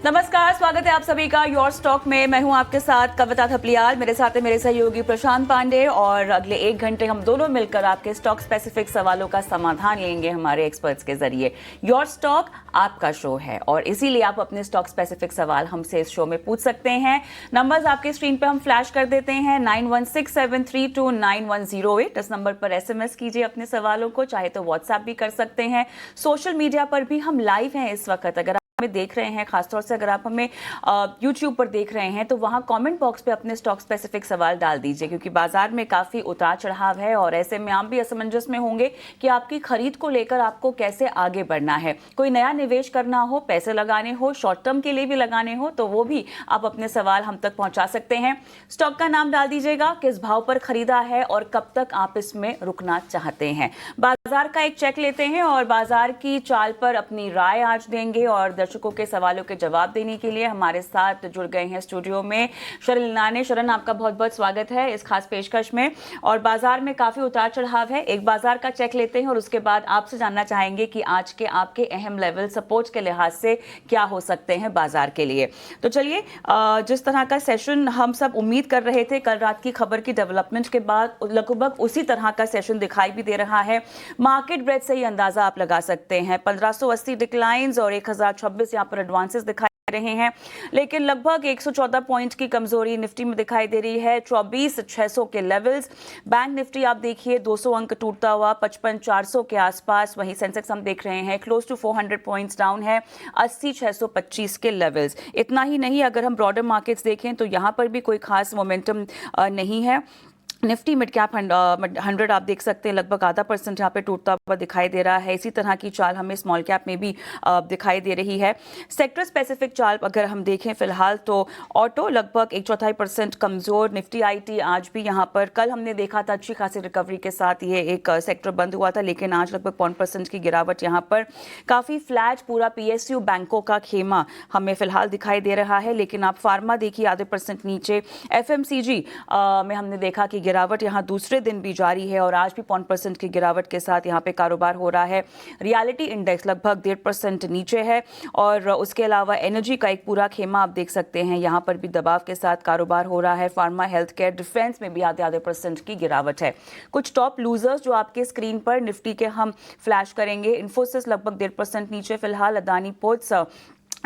नमस्कार, स्वागत है आप सभी का योर स्टॉक में। मैं हूं आपके साथ कविता थपलियाल, मेरे साथ है मेरे सहयोगी प्रशांत पांडे और अगले 1 घंटे हम दोनों मिलकर आपके स्टॉक स्पेसिफिक सवालों का समाधान लेंगे हमारे एक्सपर्ट्स के जरिए। योर स्टॉक आपका शो है और इसीलिए आप अपने स्टॉक स्पेसिफिक सवाल हमसे इस शो में पूछ सकते हैं। नंबर्स आपके स्क्रीन पे हम फ्लैश कर देते हैं 9167329108। इस नंबर पर एसएमएस कीजिए अपने सवालों को, चाहे तो व्हाट्सएप भी कर सकते हैं। सोशल मीडिया पर भी हम लाइव हैं इस वक्त, अगर हमें देख रहे हैं, खासतौर से अगर आप हमें YouTube पर देख रहे हैं तो वहां कमेंट बॉक्स पे अपने स्टॉक स्पेसिफिक सवाल डाल दीजिए, क्योंकि बाजार में काफ़ी उतार चढ़ाव है और ऐसे में आप भी असमंजस में होंगे कि आपकी खरीद को लेकर आपको कैसे आगे बढ़ना है। कोई नया निवेश करना हो, पैसे लगाने हो, शॉर्ट टर्म के लिए भी लगाने हो, तो वो भी आप अपने सवाल हम तक पहुंचा सकते हैं। स्टॉक का नाम डाल दीजिएगा, किस भाव पर खरीदा है और कब तक आप इसमें रुकना चाहते हैं। बाजार का एक चेक लेते हैं और बाजार की चाल पर अपनी राय आज देंगे और दर्शकों के सवालों के जवाब देने के लिए हमारे साथ जुड़ गए हैं स्टूडियो में शरण लिनाने। शरण, आपका बहुत बहुत स्वागत है इस खास पेशकश में। और बाजार में काफी उतार चढ़ाव है, एक बाजार का चेक लेते हैं और उसके बाद आपसे जानना चाहेंगे कि आज के आपके अहम लेवल सपोर्ट के लिहाज से क्या हो सकते हैं बाजार के लिए। तो चलिए, जिस तरह का सेशन हम सब उम्मीद कर रहे थे कल रात की खबर की डेवलपमेंट के बाद, लगभग उसी तरह का सेशन दिखाई भी दे रहा है। मार्केट ब्रेड से ही अंदाजा आप लगा सकते हैं, 1580 डिक्लाइंस और 1026 यहाँ पर एडवांसेस दिखाई रहे हैं, लेकिन लगभग 114 पॉइंट की कमजोरी निफ्टी में दिखाई दे रही है। 24,600 के लेवल्स। बैंक निफ्टी आप देखिए 200 अंक टूटता हुआ 55,400 के आसपास। वहीं सेंसेक्स हम देख रहे हैं क्लोज टू 400 पॉइंट्स डाउन है, 80,625 के लेवल्स। इतना ही नहीं, अगर हम ब्रॉडर मार्केट्स देखें तो यहाँ पर भी कोई खास मोमेंटम नहीं है। निफ्टी मिड कैप 100 आप देख सकते हैं लगभग आधा % यहाँ पे टूटता हुआ दिखाई दे रहा है। इसी तरह की चाल हमें स्मॉल कैप में भी दिखाई दे रही है। सेक्टर स्पेसिफिक चाल अगर हम देखें फिलहाल तो ऑटो लगभग 1/4% कमजोर। निफ्टी आईटी आज भी यहाँ पर, कल हमने देखा था अच्छी खासी रिकवरी के साथ ये एक सेक्टर बंद हुआ था, लेकिन आज लगभग 0.5% की गिरावट यहाँ पर। काफ़ी फ्लैट पूरा PSU बैंकों का खेमा हमें फिलहाल दिखाई दे रहा है, लेकिन आप फार्मा देखिए आधे % नीचे। FMCG में हमने देखा कि गिरावट यहाँ दूसरे दिन भी जारी है और आज भी 0.5% की गिरावट के साथ यहाँ पे कारोबार हो रहा है। रियलिटी इंडेक्स लगभग 1.5% नीचे है और उसके अलावा एनर्जी का एक पूरा खेमा आप देख सकते हैं, यहाँ पर भी दबाव के साथ कारोबार हो रहा है। फार्मा, हेल्थ केयर, डिफेंस में भी आधे % की गिरावट है। कुछ टॉप लूजर्स जो आपके स्क्रीन पर निफ्टी के हम फ्लैश करेंगे। इन्फोसिस लगभग 1.5% नीचे फिलहाल। अदानी पोर्ट्स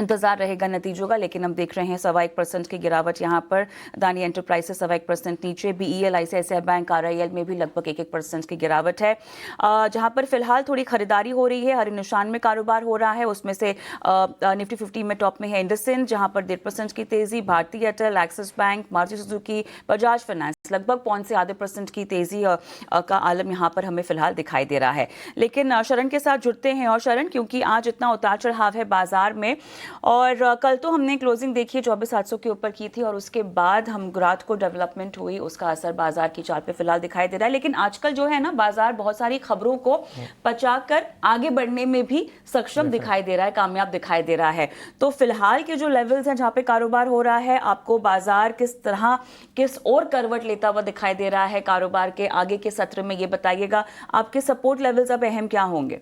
इंतजार रहेगा नतीजों का, लेकिन हम देख रहे हैं 1.25% की गिरावट यहाँ पर। अदानी एंटरप्राइजेस 1.25% नीचे। BEL, ICICI बैंक, RIL में भी लगभग 1% की गिरावट है। जहाँ पर फिलहाल थोड़ी खरीदारी हो रही है, हरे निशान में कारोबार हो रहा है, उसमें से निफ्टी 50 में टॉप में है इंडसइंड जहाँ पर 1.5% की तेजी। भारतीय Airtel, axis bank, Maruti Suzuki, Bajaj finance लगभग 0.5% की तेजी का आलम यहाँ पर हमें फिलहाल दिखाई दे रहा है। लेकिन शरण के साथ जुड़ते हैं। और शरण, क्योंकि आज इतना उतार चढ़ाव है बाजार में और कल तो हमने क्लोजिंग देखी 24,800 के ऊपर की थी और उसके बाद हम रात को डेवलपमेंट हुई, उसका असर बाजार की चाल पे फिलहाल दिखाई दे रहा है। लेकिन आजकल जो है ना, बाजार बहुत सारी खबरों को पचाकर आगे बढ़ने में भी सक्षम दिखाई दे रहा है, कामयाब दिखाई दे रहा है। तो फिलहाल के जो लेवल्स हैं जहाँ पे कारोबार हो रहा है, आपको बाजार किस तरह, किस और करवट लेता हुआ दिखाई दे रहा है कारोबार के आगे के सत्र में, ये बताइएगा। आपके सपोर्ट लेवल्स अब अहम क्या होंगे?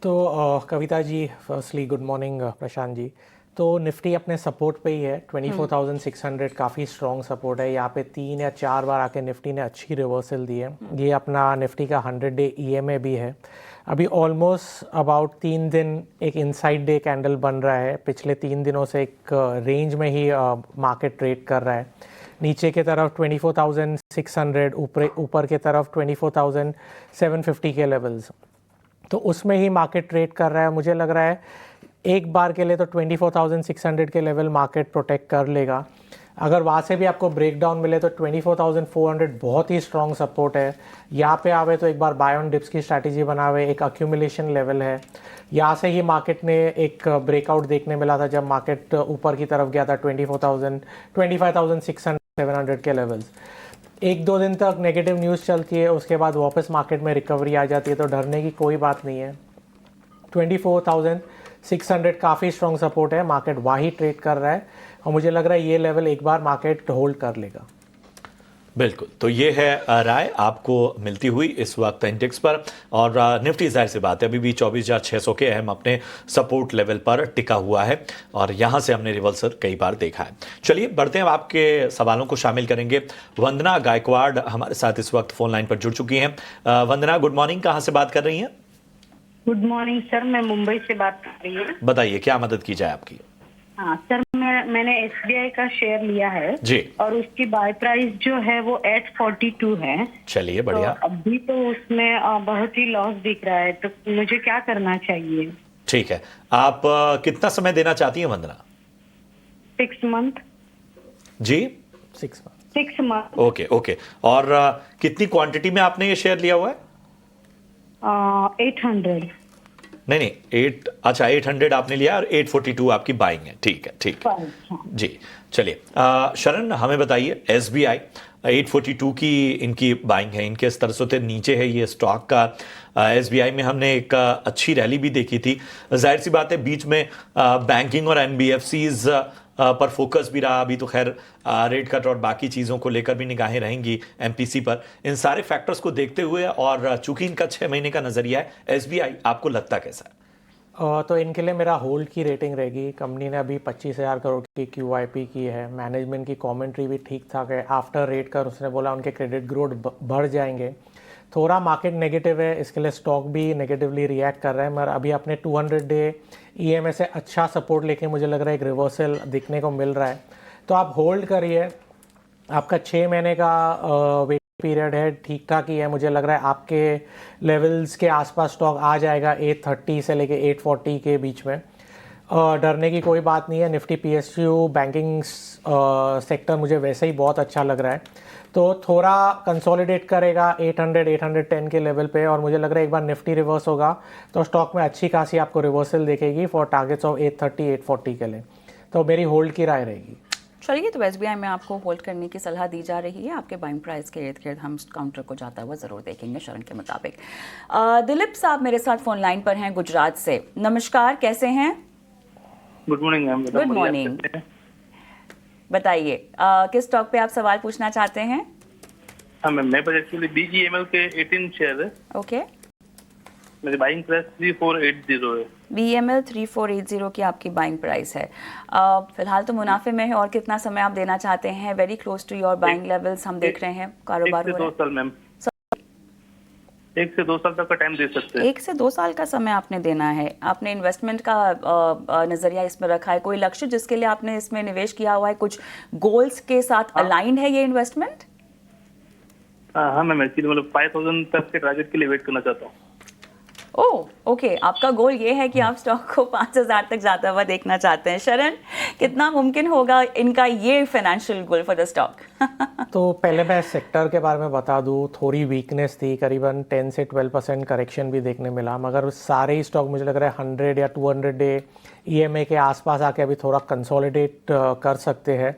तो Kavita ji, firstly good morning Prashant ji. तो निफ्टी अपने सपोर्ट पे ही है, 24,600 काफ़ी स्ट्रॉन्ग सपोर्ट है। यहाँ पे 3 या 4 बार आके निफ्टी ने अच्छी रिवर्सल दी है। ये अपना निफ्टी का 100-डे EMA भी है। अभी ऑलमोस्ट अबाउट 3 दिन एक इनसाइड डे कैंडल बन रहा है। पिछले 3 दिनों से एक रेंज में ही मार्केट ट्रेड कर रहा है। नीचे की तरफ 24,600, ऊपर की तरफ 24,750 के लेवल्स, तो उसमें ही मार्केट ट्रेड कर रहा है। मुझे लग रहा है एक बार के लिए तो 24,600 के लेवल मार्केट प्रोटेक्ट कर लेगा। अगर वहाँ से भी आपको ब्रेकडाउन मिले तो 24,400 बहुत ही स्ट्रॉन्ग सपोर्ट है। यहाँ पे आवे तो एक बार बाय ऑन डिप्स की स्ट्रैटेजी बनावे, एक अक्यूमुलेशन लेवल है। यहाँ से ही मार्केट ने एक ब्रेकआउट देखने मिला था जब मार्केट ऊपर की तरफ गया था 25,600 700 के लेवल्स। 1-2 दिन तक नेगेटिव न्यूज़ चलती है, उसके बाद वापस मार्केट में रिकवरी आ जाती है, तो डरने की कोई बात नहीं है। 24,600 काफ़ी स्ट्रॉन्ग सपोर्ट है, मार्केट वही ट्रेड कर रहा है और मुझे लग रहा है ये लेवल एक बार मार्केट होल्ड कर लेगा। बिल्कुल, तो ये है राय आपको मिलती हुई इस वक्त इंडेक्स पर। और निफ्टी जाहिर सी बात है अभी भी 24,600 के अहम अपने सपोर्ट लेवल पर टिका हुआ है और यहाँ से हमने रिवर्सल कई बार देखा है। चलिए बढ़ते हैं, आपके सवालों को शामिल करेंगे। वंदना गायकवाड़ हमारे साथ इस वक्त फोन लाइन पर जुड़ चुकी हैं। वंदना, गुड मॉर्निंग, कहाँ से बात कर रही हैं? गुड मॉर्निंग सर, मैं मुंबई से बात कर रही हूँ। बताइए क्या मदद की जाए आपकी। हाँ सर, मैंने एसबीआई का शेयर लिया है जी। और उसकी बाय प्राइस जो है वो 842 है। चलिए बढ़िया। तो अभी तो उसमें बहुत ही लॉस दिख रहा है, तो मुझे क्या करना चाहिए? ठीक है, आप कितना समय देना चाहती हैं वंदना? 6 मंथ। जी 6 मंथ। Okay okay. और कितनी क्वांटिटी में आपने ये शेयर लिया हुआ है? 800। नहीं 800 आपने लिया और 842 आपकी बाइंग है। ठीक है ठीक है जी। चलिए शरण, हमें बताइए एसबीआई 842 की इनकी बाइंग है, इनके स्तर से नीचे है ये स्टॉक का। एसबीआई में हमने एक अच्छी रैली भी देखी थी। जाहिर सी बात है बीच में बैंकिंग और एनबीएफसीज पर फोकस भी रहा। अभी तो खैर रेट कट और बाकी चीज़ों को लेकर भी निगाहें रहेंगी एमपीसी पर। इन सारे फैक्टर्स को देखते हुए और चूंकि इनका 6 महीने का नजरिया है, एसबीआई आपको लगता कैसा है? तो इनके लिए मेरा होल्ड की रेटिंग रहेगी। कंपनी ने अभी 25,000 करोड़ की क्यूआईपी की है। मैनेजमेंट की कमेंट्री भी ठीक ठाक है। आफ्टर रेट कर उसने बोला उनके क्रेडिट ग्रोथ बढ़ जाएंगे। थोड़ा मार्केट नेगेटिव है, इसके लिए स्टॉक भी नेगेटिवली रिएक्ट कर रहा है, मगर अभी अपने 200 डे ईएमए से अच्छा सपोर्ट लेके मुझे लग रहा है एक रिवर्सल दिखने को मिल रहा है। तो आप होल्ड करिए। आपका 6 महीने का वेट पीरियड है, ठीक ठाक ही है। मुझे लग रहा है आपके लेवल्स के आसपास स्टॉक आ जाएगा 830 से लेके 840 के बीच में। डरने की कोई बात नहीं है। निफ्टी पीएसयू बैंकिंग सेक्टर मुझे वैसे ही बहुत अच्छा लग रहा है, तो थोड़ा कंसोलिडेट करेगा 800-810 के लेवल पे। और मुझे लग रहा है एक बार निफ्टी रिवर्स होगा तो स्टॉक में अच्छी खासी आपको रिवर्सल देखेगी फॉर टारगेट्स ऑफ 830-840 के लिए। तो मेरी होल्ड की राय रहेगी। चलिए, तो एसबीआई में आपको होल्ड करने की सलाह दी जा रही है। आपके बाइंग प्राइस के इर्द गिर्द हम काउंटर को जाता हुआ ज़रूर देखेंगे शरण के मुताबिक। दिलीप साहब मेरे साथ फोन लाइन पर हैं गुजरात से। नमस्कार, कैसे हैं? Good morning ma'am. Good morning. बताइए किस स्टॉक पे आप सवाल पूछना चाहते हैं? हाँ मैम, मेरे पास एक्चुअली बीजीएमएल के 18 शेयर है। ओके। मेरी बाइंग प्राइस 3480 है। बीएमएल 3480 की आपकी बाइंग प्राइस है। फिलहाल तो मुनाफे में है, और कितना समय आप देना चाहते हैं? Very close to your buying levels हम देख रहे हैं, कारोबार हो रहा है। 1 से 2 साल मैम, 1 से 2 साल तक का टाइम दे सकते हैं। 1 से 2 साल का समय आपने देना है। आपने इन्वेस्टमेंट का नजरिया इसमें रखा है? कोई लक्ष्य जिसके लिए आपने इसमें निवेश किया हुआ है? कुछ गोल्स के साथ अलाइंड है ये इन्वेस्टमेंट? हाँ मैम, एक्चुअली मतलब 5000 तक के टारगेट के लिए वेट करना चाहता हूँ। ओह ओके, आपका गोल ये है कि आप स्टॉक को 5000 तक जाता हुआ देखना चाहते हैं। शरण, कितना मुमकिन होगा इनका ये financial goal for the stock? तो पहले मैं सेक्टर के बारे में बता दूं, थोड़ी वीकनेस थी, करीबन 10 से 12% करेक्शन भी देखने मिला, मगर सारे ही स्टॉक मुझे लग रहा है 100 या 200 डे ईएमए के आसपास आके अभी थोड़ा कंसोलिडेट कर सकते हैं।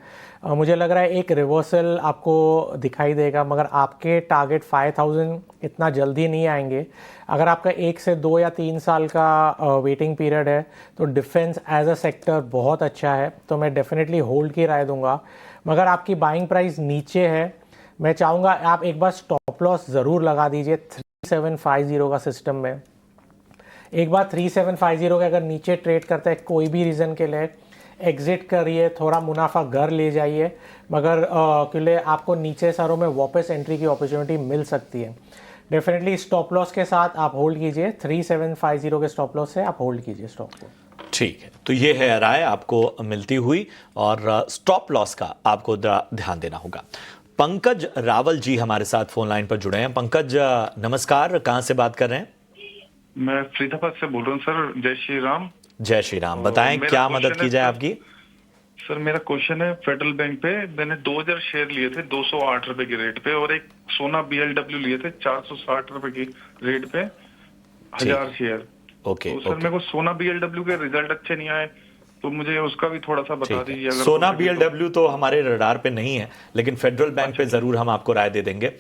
मुझे लग रहा है एक रिवर्सल आपको दिखाई देगा, मगर आपके टारगेट 5000 इतना जल्दी नहीं आएंगे। अगर आपका 1 से 2 या 3 साल का वेटिंग पीरियड है तो डिफेंस एज अ सेक्टर बहुत अच्छा है, तो मैं डेफिनेटली होल्ड की राय दूंगा। मगर आपकी बाइंग प्राइस नीचे है, मैं चाहूँगा आप एक बार स्टॉप लॉस ज़रूर लगा दीजिए 3750 का सिस्टम में। एक बार 3750 के अगर नीचे ट्रेड करता है कोई भी रीज़न के लिए, एग्जिट करिए, थोड़ा मुनाफा घर ले जाइए, मगर के लिए आपको नीचे सरों में वापस एंट्री की अपॉर्चुनिटी मिल सकती है। डेफिनेटली स्टॉप लॉस के साथ आप होल्ड कीजिए। 3750 के स्टॉप लॉस से आप होल्ड कीजिए स्टॉक को। ठीक है, तो ये है राय आपको मिलती हुई, और स्टॉप लॉस का आपको ध्यान देना होगा। पंकज रावल जी हमारे साथ फोन लाइन पर जुड़े हैं। पंकज नमस्कार, कहाँ से बात कर रहे हैं? मैं फरीदाबाद से बोल रहा हूँ सर। जय श्री राम। जय श्री राम। बताएं क्या मदद की जाए आपकी? सर मेरा क्वेश्चन है, फेडरल बैंक पे मैंने 2000 शेयर लिए थे 208 रुपए के रेट पे, और एक सोना बीएलडब्ल्यू लिए थे 460 रुपए की रेट पे 1000 शेयर। ओके, तो सर मेरे को सोना बीएलडब्ल्यू के रिजल्ट अच्छे नहीं आए, तो मुझे उसका भी थोड़ा सा बता दीजिए। अगर सोना बीएलडब्ल्यू तो हमारे रडार पे नहीं है, लेकिन फेडरल बैंक पे जरूर हम आपको राय दे देंगे।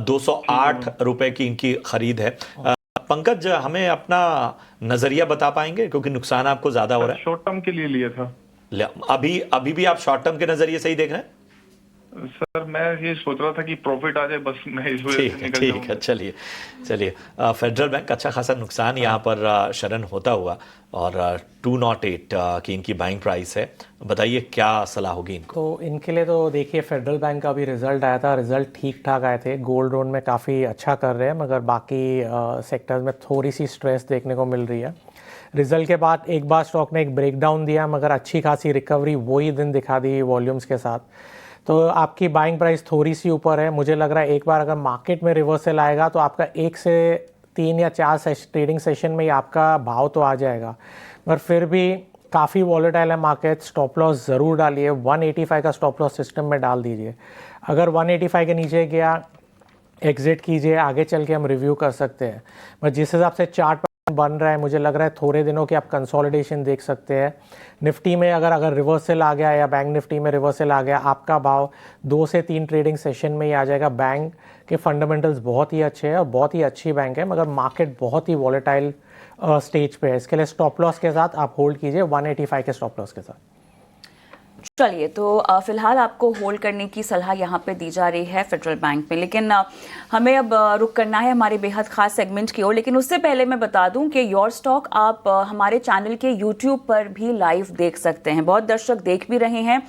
208 रुपए की इनकी खरीद है। पंकज, हमें अपना नजरिया बता पाएंगे, क्योंकि नुकसान आपको ज्यादा हो रहा है। शॉर्ट टर्म के लिए लिया था। अभी भी आप शॉर्ट टर्म के नजरिए से ही देख रहे हैं? सर मैं ये सोच रहा था कि प्रॉफिट आ जाए, बस मैं इस वजह ठीक से है निकल ठीक जाऊं। है, चलिए चलिए। फेडरल बैंक अच्छा खासा नुकसान यहाँ पर शरण होता हुआ, और 208 की इनकी बाइंग प्राइस है। बताइए क्या सलाह होगी इनको। तो इनके लिए तो देखिए, फेडरल बैंक का भी रिजल्ट आया था, रिजल्ट ठीक ठाक आए थे, गोल्ड लोन में काफ़ी अच्छा कर रहे हैं, मगर बाकी सेक्टर्स में थोड़ी सी स्ट्रेस देखने को मिल रही है। रिजल्ट के बाद एक बार स्टॉक ने एक ब्रेकडाउन दिया, मगर अच्छी खासी रिकवरी वही दिन दिखा दी वॉल्यूम्स के साथ। तो आपकी बाइंग प्राइस थोड़ी सी ऊपर है, मुझे लग रहा है एक बार अगर मार्केट में रिवर्सल आएगा तो आपका 1 से 3 या 4 ट्रेडिंग सेशन में ही आपका भाव तो आ जाएगा, पर फिर भी काफ़ी वॉलेटाइल है मार्केट। स्टॉप लॉस ज़रूर डालिए, 185 का स्टॉप लॉस सिस्टम में डाल दीजिए। अगर 185 के नीचे गया एग्जिट कीजिए, आगे चल के हम रिव्यू कर सकते हैं। बट जिस हिसाब से चार्ट बन रहा है, मुझे लग रहा है थोड़े दिनों की आप कंसोलिडेशन देख सकते हैं। निफ्टी में अगर रिवर्सल आ गया या बैंक निफ्टी में रिवर्सल आ गया, आपका भाव 2 से 3 ट्रेडिंग सेशन में ही आ जाएगा। बैंक के फंडामेंटल्स बहुत ही अच्छे हैं और बहुत ही अच्छी बैंक है, मगर मार्केट बहुत ही वॉलेटाइल स्टेज पे है। इसके लिए स्टॉप लॉस के साथ आप होल्ड कीजिए, 185 के स्टॉप लॉस के साथ। चलिए, तो फिलहाल आपको होल्ड करने की सलाह यहाँ पे दी जा रही है फेडरल बैंक में, लेकिन हमें अब रुक करना है हमारे बेहद खास सेगमेंट की ओर। लेकिन उससे पहले मैं बता दूं कि योर स्टॉक आप हमारे चैनल के यूट्यूब पर भी लाइव देख सकते हैं। बहुत दर्शक देख भी रहे हैं।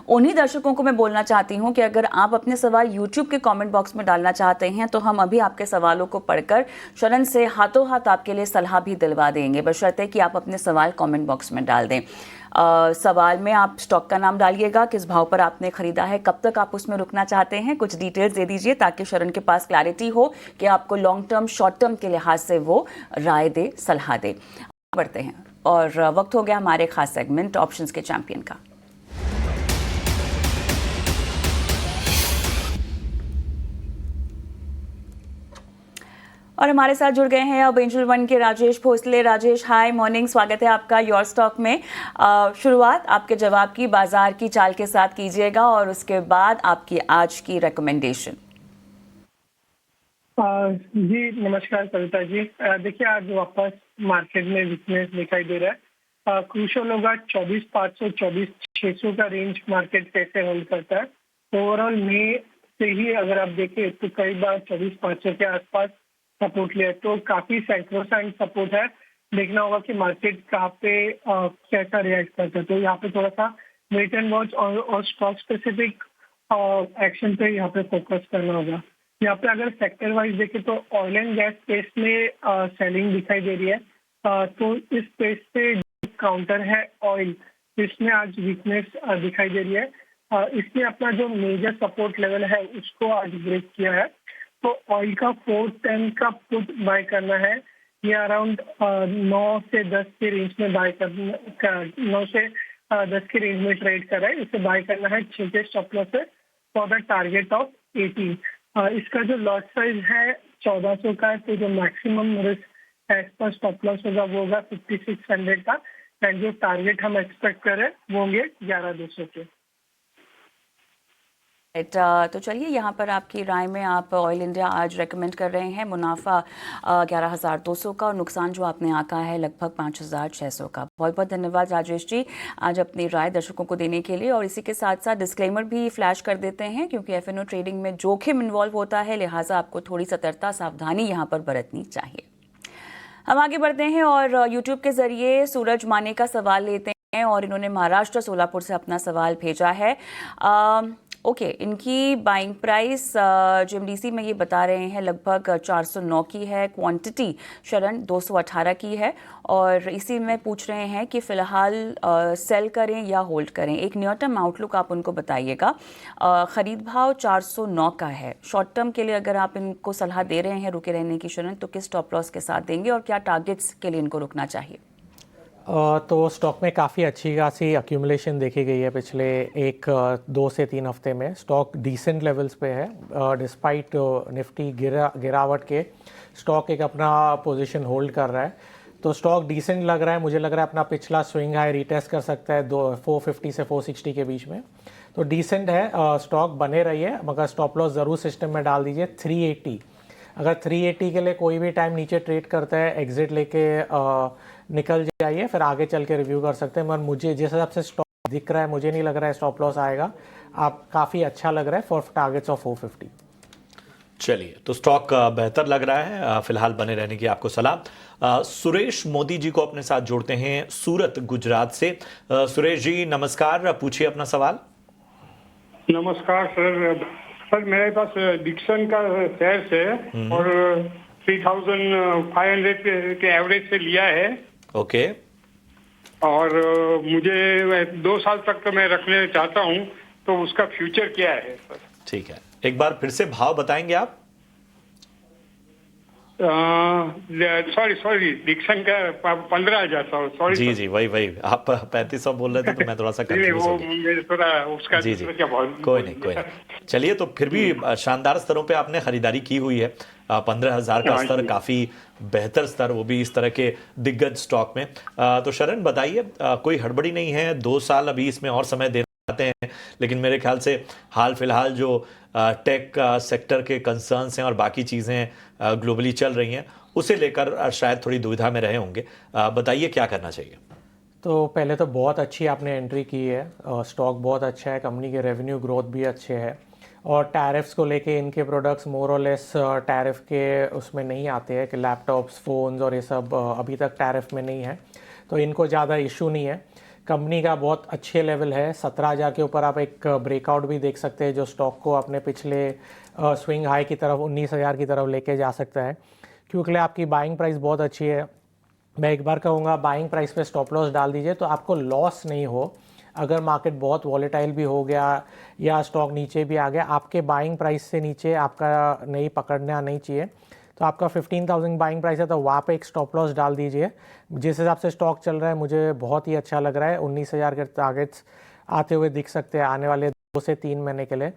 उन्हीं दर्शकों को मैं बोलना चाहती हूँ कि अगर आप अपने सवाल यूट्यूब के कॉमेंट बॉक्स में डालना चाहते हैं तो हम अभी आपके सवालों को पढ़कर शरण से हाथों हाथ आपके लिए सलाह भी दिलवा देंगे, बशर्ते कि आप अपने सवाल कॉमेंट बॉक्स में डाल दें। सवाल में आप स्टॉक का नाम डालिएगा, किस भाव पर आपने खरीदा है, कब तक आप उसमें रुकना चाहते हैं, कुछ डिटेल्स दे दीजिए ताकि शरण के पास क्लैरिटी हो कि आपको लॉन्ग टर्म शॉर्ट टर्म के लिहाज से वो राय दे, सलाह दे। बढ़ते हैं और वक्त हो गया हमारे खास सेगमेंट ऑप्शंस के चैंपियन का। और हमारे साथ जुड़ गए हैं अब एंजल वन के राजेश भोसले। राजेश, हाय मॉर्निंग, स्वागत है आपका योर स्टॉक में। शुरुआत आपके जवाब की बाजार की चाल के साथ कीजिएगा और उसके बाद आपकी आज की रिकमेंडेशन। जी नमस्कार कविता जी। देखिए आज वापस मार्केट में वीकनेस दिखाई दे रहा है। क्रूशल होगा 24,500 24,600 का रेंज मार्केट कैसे होल्ड करता है। ओवरऑल मई से ही अगर आप देखें तो कई बार 24,500 के आसपास सपोर्ट लिया, तो काफी सैक्रोसैंक्ट सपोर्ट है। देखना होगा कि मार्केट कहाँ पे कैसा रिएक्ट करता है। तो यहाँ पे थोड़ा सा वेट एंड वॉच और स्टॉक स्पेसिफिक एक्शन पे यहाँ पे फोकस करना होगा। यहाँ पे अगर सेक्टर वाइज देखें तो ऑयल एंड गैस स्पेस में सेलिंग दिखाई दे रही है। तो इस स्पेस पे काउंटर है ऑयल, इसमें आज वीकनेस दिखाई दे रही है। इसने अपना जो मेजर सपोर्ट लेवल है उसको आज ब्रेक किया है। तो ऑयल का 410 का पुट बाय करना है। ये अराउंड 9 से 10 के रेंज में बाय करना, 9 से 10 के रेंज में ट्रेड कर रहा है। इसे बाय करना है 6 के स्टॉप लॉस है फॉर द टारगेट ऑफ 18। इसका जो लॉट साइज है 1400 का है। तो जो maximum risk as per stop loss होगा वो होगा 5600 का, एंड जो टारगेट हम एक्सपेक्ट कर रहे हैं वो होंगे 11,200 के। तो चलिए, यहाँ पर आपकी राय में आप ऑयल इंडिया आज रेकमेंड कर रहे हैं, मुनाफा 11,200 का और नुकसान जो आपने आंका है लगभग 5,600 का। बहुत बहुत धन्यवाद राजेश जी आज अपनी राय दर्शकों को देने के लिए। और इसी के साथ साथ डिस्क्लेमर भी फ्लैश कर देते हैं क्योंकि एफएनओ ट्रेडिंग में जोखिम इन्वॉल्व होता है, लिहाजा आपको थोड़ी सतर्कता सावधानी यहाँ पर बरतनी चाहिए। हम आगे बढ़ते हैं और यूट्यूब के जरिए सूरज माने का सवाल लेते हैं और इन्होंने महाराष्ट्र सोलापुर से अपना सवाल भेजा है। ओके, इनकी बाइंग प्राइस जीएमडीसी में ये बता रहे हैं लगभग 409 की है, क्वांटिटी शरण 218 की है और इसी में पूछ रहे हैं कि फ़िलहाल सेल करें या होल्ड करें। एक नियर टर्म आउटलुक आप उनको बताइएगा। ख़रीद भाव 409 का है। शॉर्ट टर्म के लिए अगर आप इनको सलाह दे रहे हैं रुके रहने की शरण, तो किस स्टॉप लॉस के साथ देंगे और क्या टारगेट्स के लिए इनको रुकना चाहिए? तो स्टॉक में काफ़ी अच्छी खासी अक्यूमुलेशन देखी गई है पिछले 2 से 3 हफ्ते में। स्टॉक डिसेंट लेवल्स पे है, डिस्पाइट निफ्टी गिरावट के स्टॉक एक अपना पोजीशन होल्ड कर रहा है। तो स्टॉक डिसेंट लग रहा है, मुझे लग रहा है अपना पिछला स्विंग हाई रिटेस्ट कर सकता है 450 से 460 के बीच में। तो डिसेंट है, स्टॉक बने रहिए, मगर स्टॉप लॉस ज़रूर सिस्टम में डाल दीजिए 380। अगर 380 के लिए कोई भी टाइम नीचे ट्रेड करता है एग्जिट लेके निकल जाइए, फिर आगे चल के रिव्यू कर सकते हैं। मगर मुझे जिस हिसाब से स्टॉक दिख रहा है, मुझे नहीं लग रहा है स्टॉप लॉस आएगा। आप काफ़ी अच्छा लग रहा है फॉर टारगेट्स ऑफ 450। चलिए, तो स्टॉक बेहतर लग रहा है, फिलहाल बने रहने की आपको सलाह। सुरेश मोदी जी को अपने साथ जोड़ते हैं सूरत गुजरात से। सुरेश जी नमस्कार, पूछिए अपना सवाल। नमस्कार सर। सर मेरे पास डिक्सन का शेयर है और 3500 के एवरेज से लिया है। ओके। और मुझे 2 साल तक तो मैं रखने चाहता हूँ, तो उसका फ्यूचर क्या है सर? ठीक है, एक बार फिर से भाव बताएंगे आप? सॉरी डिक्सन का 15,000। सॉरी जी वही आप 3500 बोल रहे थे तो मैं थोड़ा सा कंफ्यूज हो गया। थोड़ा उसका जी क्या बहुत कोई नहीं। चलिए, तो फिर भी शानदार स्तरों पे आपने खरीदारी की हुई है। 15,000 का स्तर काफी बेहतर स्तर, वो भी इस तरह के दिग्गज स्टॉक में। तो शरण बताइए, कोई हड़बड़ी नहीं है, 2 साल अभी इसमें और समय देना चाहते हैं, लेकिन मेरे ख्याल से हाल फिलहाल जो टेक सेक्टर के कंसर्न्स हैं और बाकी चीज़ें ग्लोबली चल रही हैं, उसे लेकर शायद थोड़ी दुविधा में रहे होंगे। बताइए क्या करना चाहिए? तो पहले तो बहुत अच्छी आपने एंट्री की है, स्टॉक बहुत अच्छा है, कंपनी के रेवेन्यू ग्रोथ भी अच्छे है, और टैरिफ्स को लेके इनके प्रोडक्ट्स मोर और लेस टैरिफ के उसमें नहीं आते हैं कि लैपटॉप्स, फ़ोन्स और ये सब अभी तक टैरिफ में नहीं है, तो इनको ज़्यादा इशू नहीं है। कंपनी का बहुत अच्छे लेवल है, 17,000 के ऊपर आप एक ब्रेकआउट भी देख सकते हैं जो स्टॉक को अपने पिछले स्विंग हाई की तरफ 19,000 की तरफ लेके जा सकता है, क्योंकि आपकी बाइंग प्राइस बहुत अच्छी है। मैं एक बार कहूँगा बाइंग प्राइस पे स्टॉप लॉस डाल दीजिए तो आपको लॉस नहीं हो। अगर मार्केट बहुत वॉलेटाइल भी हो गया या स्टॉक नीचे भी आ गया, आपके बाइंग प्राइस से नीचे आपका नहीं पकड़ना नहीं चाहिए। तो आपका 15,000 बाइंग प्राइस है तो वहाँ पे एक स्टॉप लॉस डाल दीजिए। जिस हिसाब से स्टॉक चल रहा है मुझे बहुत ही अच्छा लग रहा है। 19,000 के टारगेट्स आते हुए दिख सकते हैं आने वाले 2 से 3 महीने के लिए।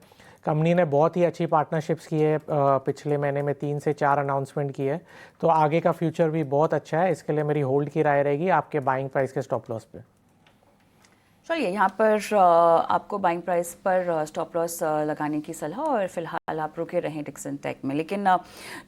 कंपनी ने बहुत ही अच्छी पार्टनरशिप्स की है, पिछले महीने में 3 से 4 अनाउंसमेंट की है, तो आगे का फ्यूचर भी बहुत अच्छा है। इसके लिए मेरी होल्ड की राय रहेगी आपके बाइंग प्राइस के स्टॉप लॉस पे। चलिए, यहाँ पर आपको बाइंग प्राइस पर स्टॉप लॉस लगाने की सलाह, और फिलहाल आप रुके रहें डिक्सन टेक में। लेकिन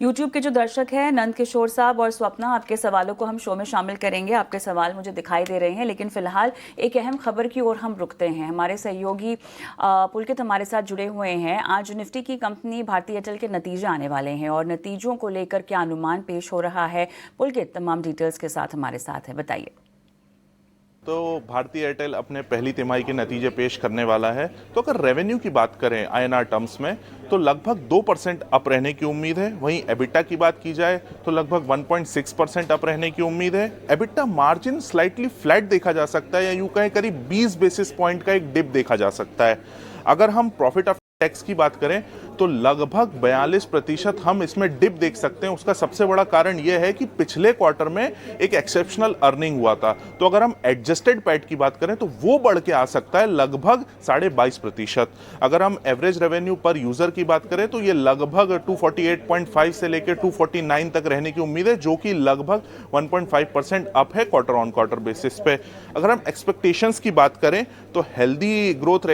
यूट्यूब के जो दर्शक हैं नंद किशोर साहब और स्वप्ना, आपके सवालों को हम शो में शामिल करेंगे। आपके सवाल मुझे दिखाई दे रहे हैं, लेकिन फिलहाल एक अहम खबर की ओर हम रुकते हैं। हमारे सहयोगी पुलकित हमारे साथ जुड़े हुए हैं। आज निफ्टी की कंपनी भारती एयरटेल के नतीजे आने वाले हैं, और नतीजों को लेकर क्या अनुमान पेश हो रहा है, पुलकित तमाम डिटेल्स के साथ हमारे साथ है, बताइए। तो भारती एयरटेल अपने पहली तिमाही के नतीजे पेश करने वाला है। तो अगर रेवेन्यू की बात करें INR टर्म्स में तो लगभग 2% अप रहने की उम्मीद है। वहीं एबिटा की बात की जाए तो लगभग 1.6% अप रहने की उम्मीद है। एबिटा मार्जिन स्लाइटली फ्लैट देखा जा सकता है, या यूं कहें करीब 20 बेसिस पॉइंट का एक डिप देखा जा सकता है। अगर हम प्रॉफिट आफ्टर टैक्स की बात करें तो लगभग 42% हम इसमें डिप देख सकते हैं। उसका सबसे बड़ा कारण यह है कि पिछले क्वार्टर में एक एक्सेप्शनल अर्निंग हुआ था। तो अगर हम एडजस्टेड पैट की बात करें तो वो बढ़ के आ सकता है लगभग 22.5%। अगर हम एवरेज रेवेन्यू पर यूजर की बात करें तो ये लगभग 248.5 से लेकर 249 तक रहने की उम्मीद है, जो कि लगभग 1.5% अप है क्वार्टर ऑन क्वार्टर बेसिस पे। अगर हम एक्सपेक्टेशंस की बात करें तो हेल्दी ग्रोथ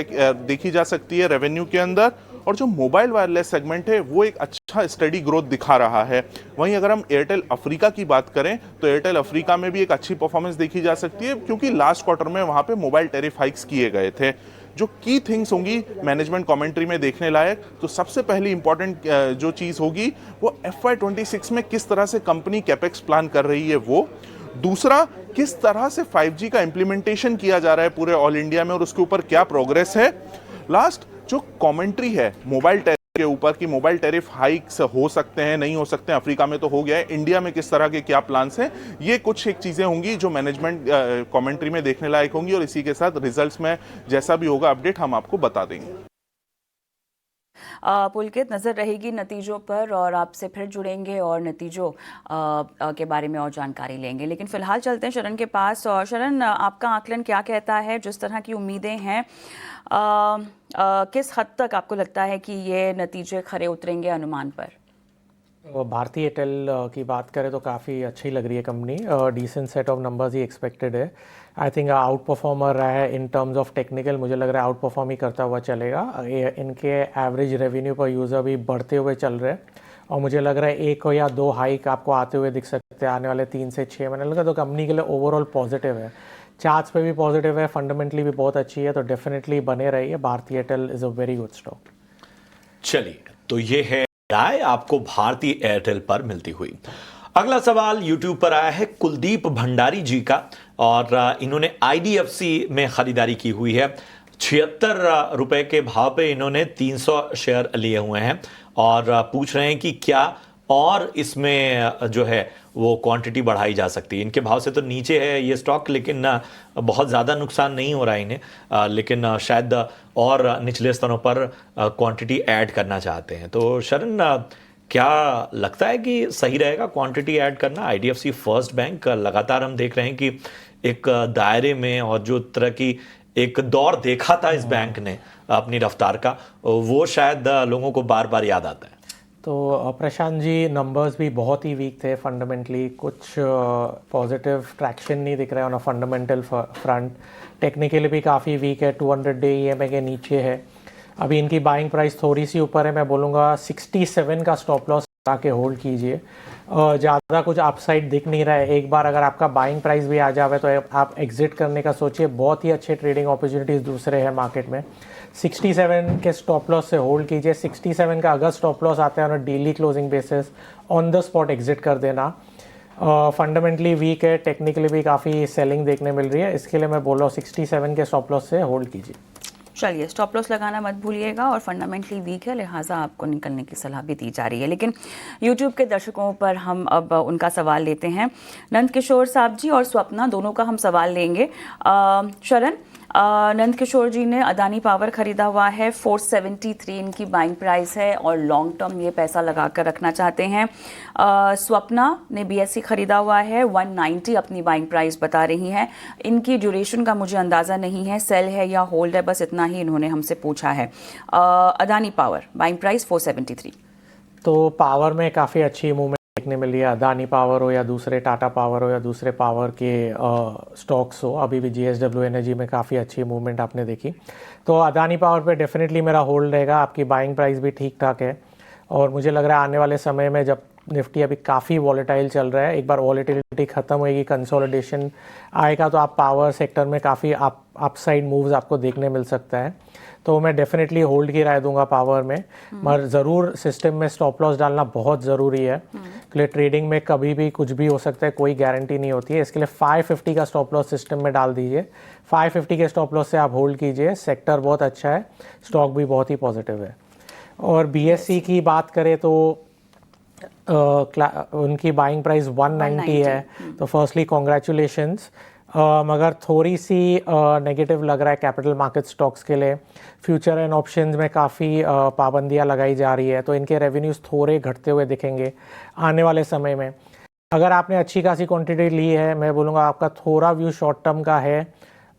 देखी जा सकती है रेवेन्यू के अंदर, और जो मोबाइल वायरलेस सेगमेंट है वो एक अच्छा स्टडी ग्रोथ दिखा रहा है। वहीं अगर हम एयरटेल अफ्रीका की बात करें तो एयरटेल अफ्रीका में भी एक अच्छी परफॉर्मेंस देखी जा सकती है, क्योंकि लास्ट क्वार्टर में वहां पे मोबाइल टैरिफ हाइक्स किए गए थे। जो की थिंग्स होंगी मैनेजमेंट कमेंट्री में देखने लायक, तो सबसे पहली इंपॉर्टेंट जो चीज होगी वो FY26 में किस तरह से कंपनी कैपेक्स प्लान कर रही है वो। दूसरा, किस तरह से 5G का इंप्लीमेंटेशन किया जा रहा है पूरे ऑल इंडिया में और उसके ऊपर क्या प्रोग्रेस है। लास्ट, जो कमेंट्री है मोबाइल टैरिफ के ऊपर कि मोबाइल टैरिफ हाइक्स हो सकते हैं नहीं हो सकते हैं, अफ्रीका में तो हो गया है, इंडिया में किस तरह के क्या प्लान्स हैं, ये कुछ एक चीजें होंगी जो मैनेजमेंट कमेंट्री में देखने लायक होंगी। और इसी के साथ रिजल्ट्स में जैसा भी होगा अपडेट हम आपको बता देंगे। पुलकित, नज़र रहेगी नतीजों पर और आपसे फिर जुड़ेंगे और नतीजों के बारे में और जानकारी लेंगे। लेकिन फिलहाल चलते हैं शरण के पास। और शरण, आपका आकलन क्या कहता है, जिस तरह की उम्मीदें हैं किस हद तक आपको लगता है कि ये नतीजे खरे उतरेंगे अनुमान पर? भारती एयरटेल की बात करें तो काफ़ी अच्छी लग रही है company, decent set of numbers ही एक्सपेक्टेड है। आई थिंक आउट परफॉर्मर रहा है इन टर्म्स ऑफ टेक्निकल, मुझे लग रहा है आउट परफॉर्म ही करता हुआ चलेगा। इनके एवरेज रेवेन्यू पर यूज़र भी बढ़ते हुए चल रहे हैं, और मुझे लग रहा है 1 या 2 हाइक आपको आते हुए दिख सकते हैं आने वाले 3 से 6 महीने लगा, तो कंपनी के लिए ओवरऑल पॉजिटिव है। चार्ट्स पे भी पॉजिटिव है, फंडामेंटली भी बहुत अच्छी है, तो डेफिनेटली बने रहिए। Bharti Airtel is a very good stock. चलिए, तो ये है राय आपको भारतीय एयरटेल पर मिलती हुई। अगला सवाल YouTube पर आया है कुलदीप भंडारी जी का, और इन्होंने IDFC में खरीदारी की हुई है। 76 रुपए के भाव पे इन्होंने 300 शेयर लिए हुए हैं, और पूछ रहे हैं कि क्या और इसमें जो है वो क्वांटिटी बढ़ाई जा सकती है। इनके भाव से तो नीचे है ये स्टॉक, लेकिन बहुत ज़्यादा नुकसान नहीं हो रहा है इन्हें, लेकिन शायद और निचले स्तरों पर क्वांटिटी ऐड करना चाहते हैं। तो शरण, क्या लगता है कि सही रहेगा क्वांटिटी ऐड करना? IDFC फर्स्ट बैंक लगातार हम देख रहे हैं कि एक दायरे में, और जो तरह की एक दौर देखा था इस बैंक ने अपनी रफ्तार का, वो शायद लोगों को बार बार याद आता है। तो प्रशांत जी, नंबर्स भी बहुत ही वीक थे फंडामेंटली, कुछ पॉजिटिव ट्रैक्शन नहीं दिख रहा है on a fundamental front. Technically भी काफ़ी वीक है, 200 डे EMA के नीचे है। अभी इनकी बाइंग प्राइस थोड़ी सी ऊपर है, मैं बोलूँगा 67 का स्टॉप लॉस आके होल्ड कीजिए। ज़्यादा कुछ अपसाइड दिख नहीं रहा है। एक बार अगर आपका बाइंग प्राइस भी आ जावे तो आप एग्जिट करने का सोचिए, बहुत ही अच्छे ट्रेडिंग अपॉर्चुनिटीज़ दूसरे हैं मार्केट में। 67 के स्टॉप लॉस से होल्ड कीजिए। 67 का अगर स्टॉप लॉस आता है on daily closing basis, on the spot exit कर देना। फंडामेंटली वीक है, टेक्निकली भी काफ़ी सेलिंग देखने मिल रही है, इसके लिए मैं बोल रहा हूँ 67 के स्टॉप लॉस से होल्ड कीजिए। चलिए, स्टॉप लॉस लगाना मत भूलिएगा, और फंडामेंटली वीक है लिहाजा आपको निकलने की सलाह भी दी जा रही है। लेकिन YouTube के दर्शकों पर हम अब उनका सवाल लेते हैं। नंद किशोर साहब जी और स्वप्ना दोनों का हम सवाल लेंगे। शरण, नंद किशोर जी ने अदानी पावर खरीदा हुआ है, 473 इनकी बाइंग प्राइस है, और लॉन्ग टर्म ये पैसा लगा कर रखना चाहते हैं। स्वप्ना ने BSE खरीदा हुआ है, 190 अपनी बाइंग प्राइस बता रही हैं। इनकी ड्यूरेशन का मुझे अंदाज़ा नहीं है, सेल है या होल्ड है, बस इतना ही इन्होंने हमसे पूछा है। Adani power buying price 473। तो पावर में काफ़ी अच्छी मूवमेंट देखने मिल रही है। अदानी पावर हो या दूसरे टाटा पावर हो या दूसरे पावर के स्टॉक्स हो, अभी भी JSW एनर्जी में काफ़ी अच्छी मूवमेंट आपने देखी। तो अदानी पावर पे डेफिनेटली मेरा होल्ड रहेगा। आपकी बाइंग प्राइस भी ठीक ठाक है, और मुझे लग रहा है आने वाले समय में, जब निफ्टी अभी काफ़ी वॉलेटाइल चल रहा है, एक बार वॉलेटिलिटी ख़त्म होएगी, कंसोलिडेशन आएगा, तो आप पावर सेक्टर में काफ़ी अपसाइड मूव्स आपको देखने मिल सकता है। तो मैं डेफिनेटली होल्ड की राय दूंगा पावर में, मगर ज़रूर सिस्टम में स्टॉप लॉस डालना बहुत ज़रूरी है। इसलिए ट्रेडिंग में कभी भी कुछ भी हो सकता है, कोई गारंटी नहीं होती है। इसके लिए 550 का स्टॉप लॉस सिस्टम में डाल दीजिए। 550 के स्टॉप लॉस से आप होल्ड कीजिए। सेक्टर बहुत अच्छा है, स्टॉक भी बहुत ही पॉजिटिव है। और BSE की बात करें तो उनकी बाइंग प्राइस 190 है, तो फर्स्टली कॉन्ग्रेचुलेशंस। मगर थोड़ी सी नेगेटिव लग रहा है कैपिटल मार्केट स्टॉक्स के लिए। फ्यूचर एंड ऑप्शंस में काफ़ी पाबंदियां लगाई जा रही है, तो इनके रेवेन्यूज़ थोड़े घटते हुए दिखेंगे आने वाले समय में। अगर आपने अच्छी खासी क्वांटिटी ली है, मैं बोलूँगा आपका थोड़ा व्यू शॉर्ट टर्म का है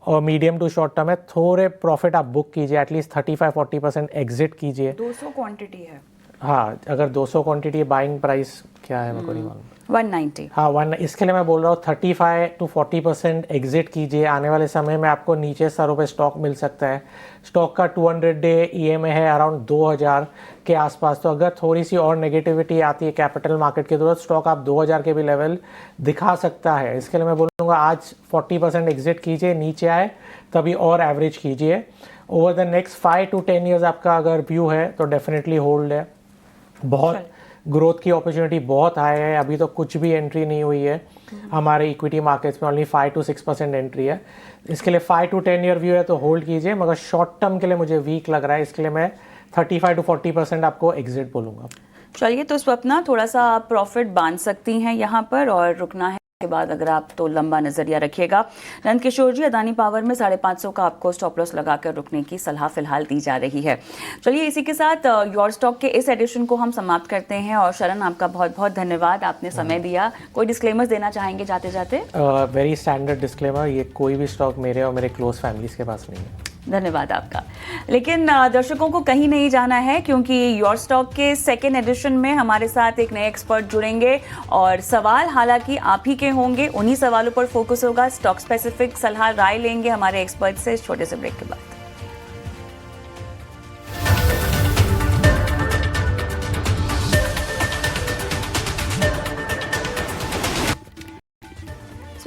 और मीडियम टू शॉर्ट टर्म है, थोड़े प्रॉफिट आप बुक कीजिए, एटलीस्ट 35-40% एग्जिट कीजिए। 200 क्वांटिटी है। हाँ, अगर 200 क्वांटिटी, बाइंग प्राइस क्या है मेरे को नहीं मालूम, 190। हाँ, इसके लिए मैं बोल रहा हूँ 35-40% एग्जिट कीजिए। आने वाले समय में आपको नीचे स्तरों पे स्टॉक मिल सकता है। स्टॉक का 200 डे EMA है अराउंड 2000 के आसपास, तो अगर थोड़ी सी और नेगेटिविटी आती है कैपिटल मार्केट की तरफ, स्टॉक आप 2000 के भी लेवल दिखा सकता है। इसके लिए मैं बोलूँगा आज 40% एग्जिट कीजिए, नीचे आए तभी और एवरेज कीजिए। Over the next 5 to 10 years आपका अगर व्यू है तो डेफिनेटली होल्ड है। बहुत ग्रोथ की अपॉर्चुनिटी बहुत हाई है, अभी तो कुछ भी एंट्री नहीं हुई है हमारे इक्विटी मार्केट्स में, ओनली 5 to 6% एंट्री है। इसके लिए 5 to 10 ईयर व्यू है तो होल्ड कीजिए, मगर शॉर्ट टर्म के लिए मुझे वीक लग रहा है, इसके लिए मैं 35 to 40% आपको एग्जिट बोलूँगा। चलिए, तो स्वप्ना थोड़ा सा आप प्रॉफिट बांध सकती हैं यहाँ पर, और रुकना है के बाद अगर आप तो लंबा नजरिया रखिएगा। नंद किशोर जी, अदानी पावर में 550 का आपको स्टॉप लॉस लगाकर रुकने की सलाह फिलहाल दी जा रही है। चलिए, इसी के साथ योर स्टॉक के इस एडिशन को हम समाप्त करते हैं। और शरण, आपका बहुत बहुत धन्यवाद, आपने समय दिया। कोई डिस्क्लेमर्स देना चाहेंगे जाते जाते? वेरी स्टैंडर्ड डिस्क्लेमर, ये कोई भी स्टॉक मेरे और मेरे क्लोज फैमिलीज के पास नहीं है। धन्यवाद आपका। लेकिन दर्शकों को कहीं नहीं जाना है, क्योंकि योर स्टॉक के सेकेंड एडिशन में हमारे साथ एक नए एक्सपर्ट जुड़ेंगे, और सवाल हालांकि आप ही के होंगे, उन्हीं सवालों पर फोकस होगा। स्टॉक स्पेसिफिक सलाह राय लेंगे हमारे एक्सपर्ट से इस छोटे से ब्रेक के बाद।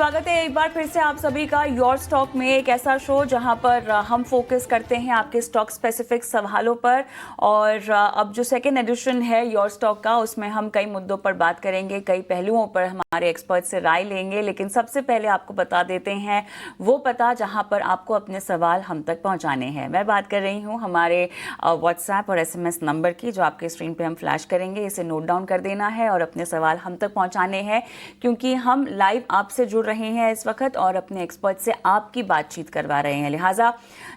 स्वागत है एक बार फिर से आप सभी का योर स्टॉक में, एक ऐसा शो जहां पर हम फोकस करते हैं आपके स्टॉक स्पेसिफिक सवालों पर। और अब जो सेकेंड एडिशन है योर स्टॉक का, उसमें हम कई मुद्दों पर बात करेंगे, कई पहलुओं पर हमारे एक्सपर्ट से राय लेंगे। लेकिन सबसे पहले आपको बता देते हैं वो पता जहां पर आपको अपने सवाल हम तक पहुंचाने हैं। मैं बात कर रही हूं हमारे व्हाट्सएप और SMS नंबर की, जो आपके स्क्रीन पे हम फ्लैश करेंगे। इसे नोट डाउन कर देना है और अपने सवाल हम तक पहुंचाने हैं, क्योंकि हम लाइव आपसे जुड़ रहे हैं इस वक्त और अपने एक्सपर्ट से आपकी बातचीत करवा रहे हैं। लिहाजा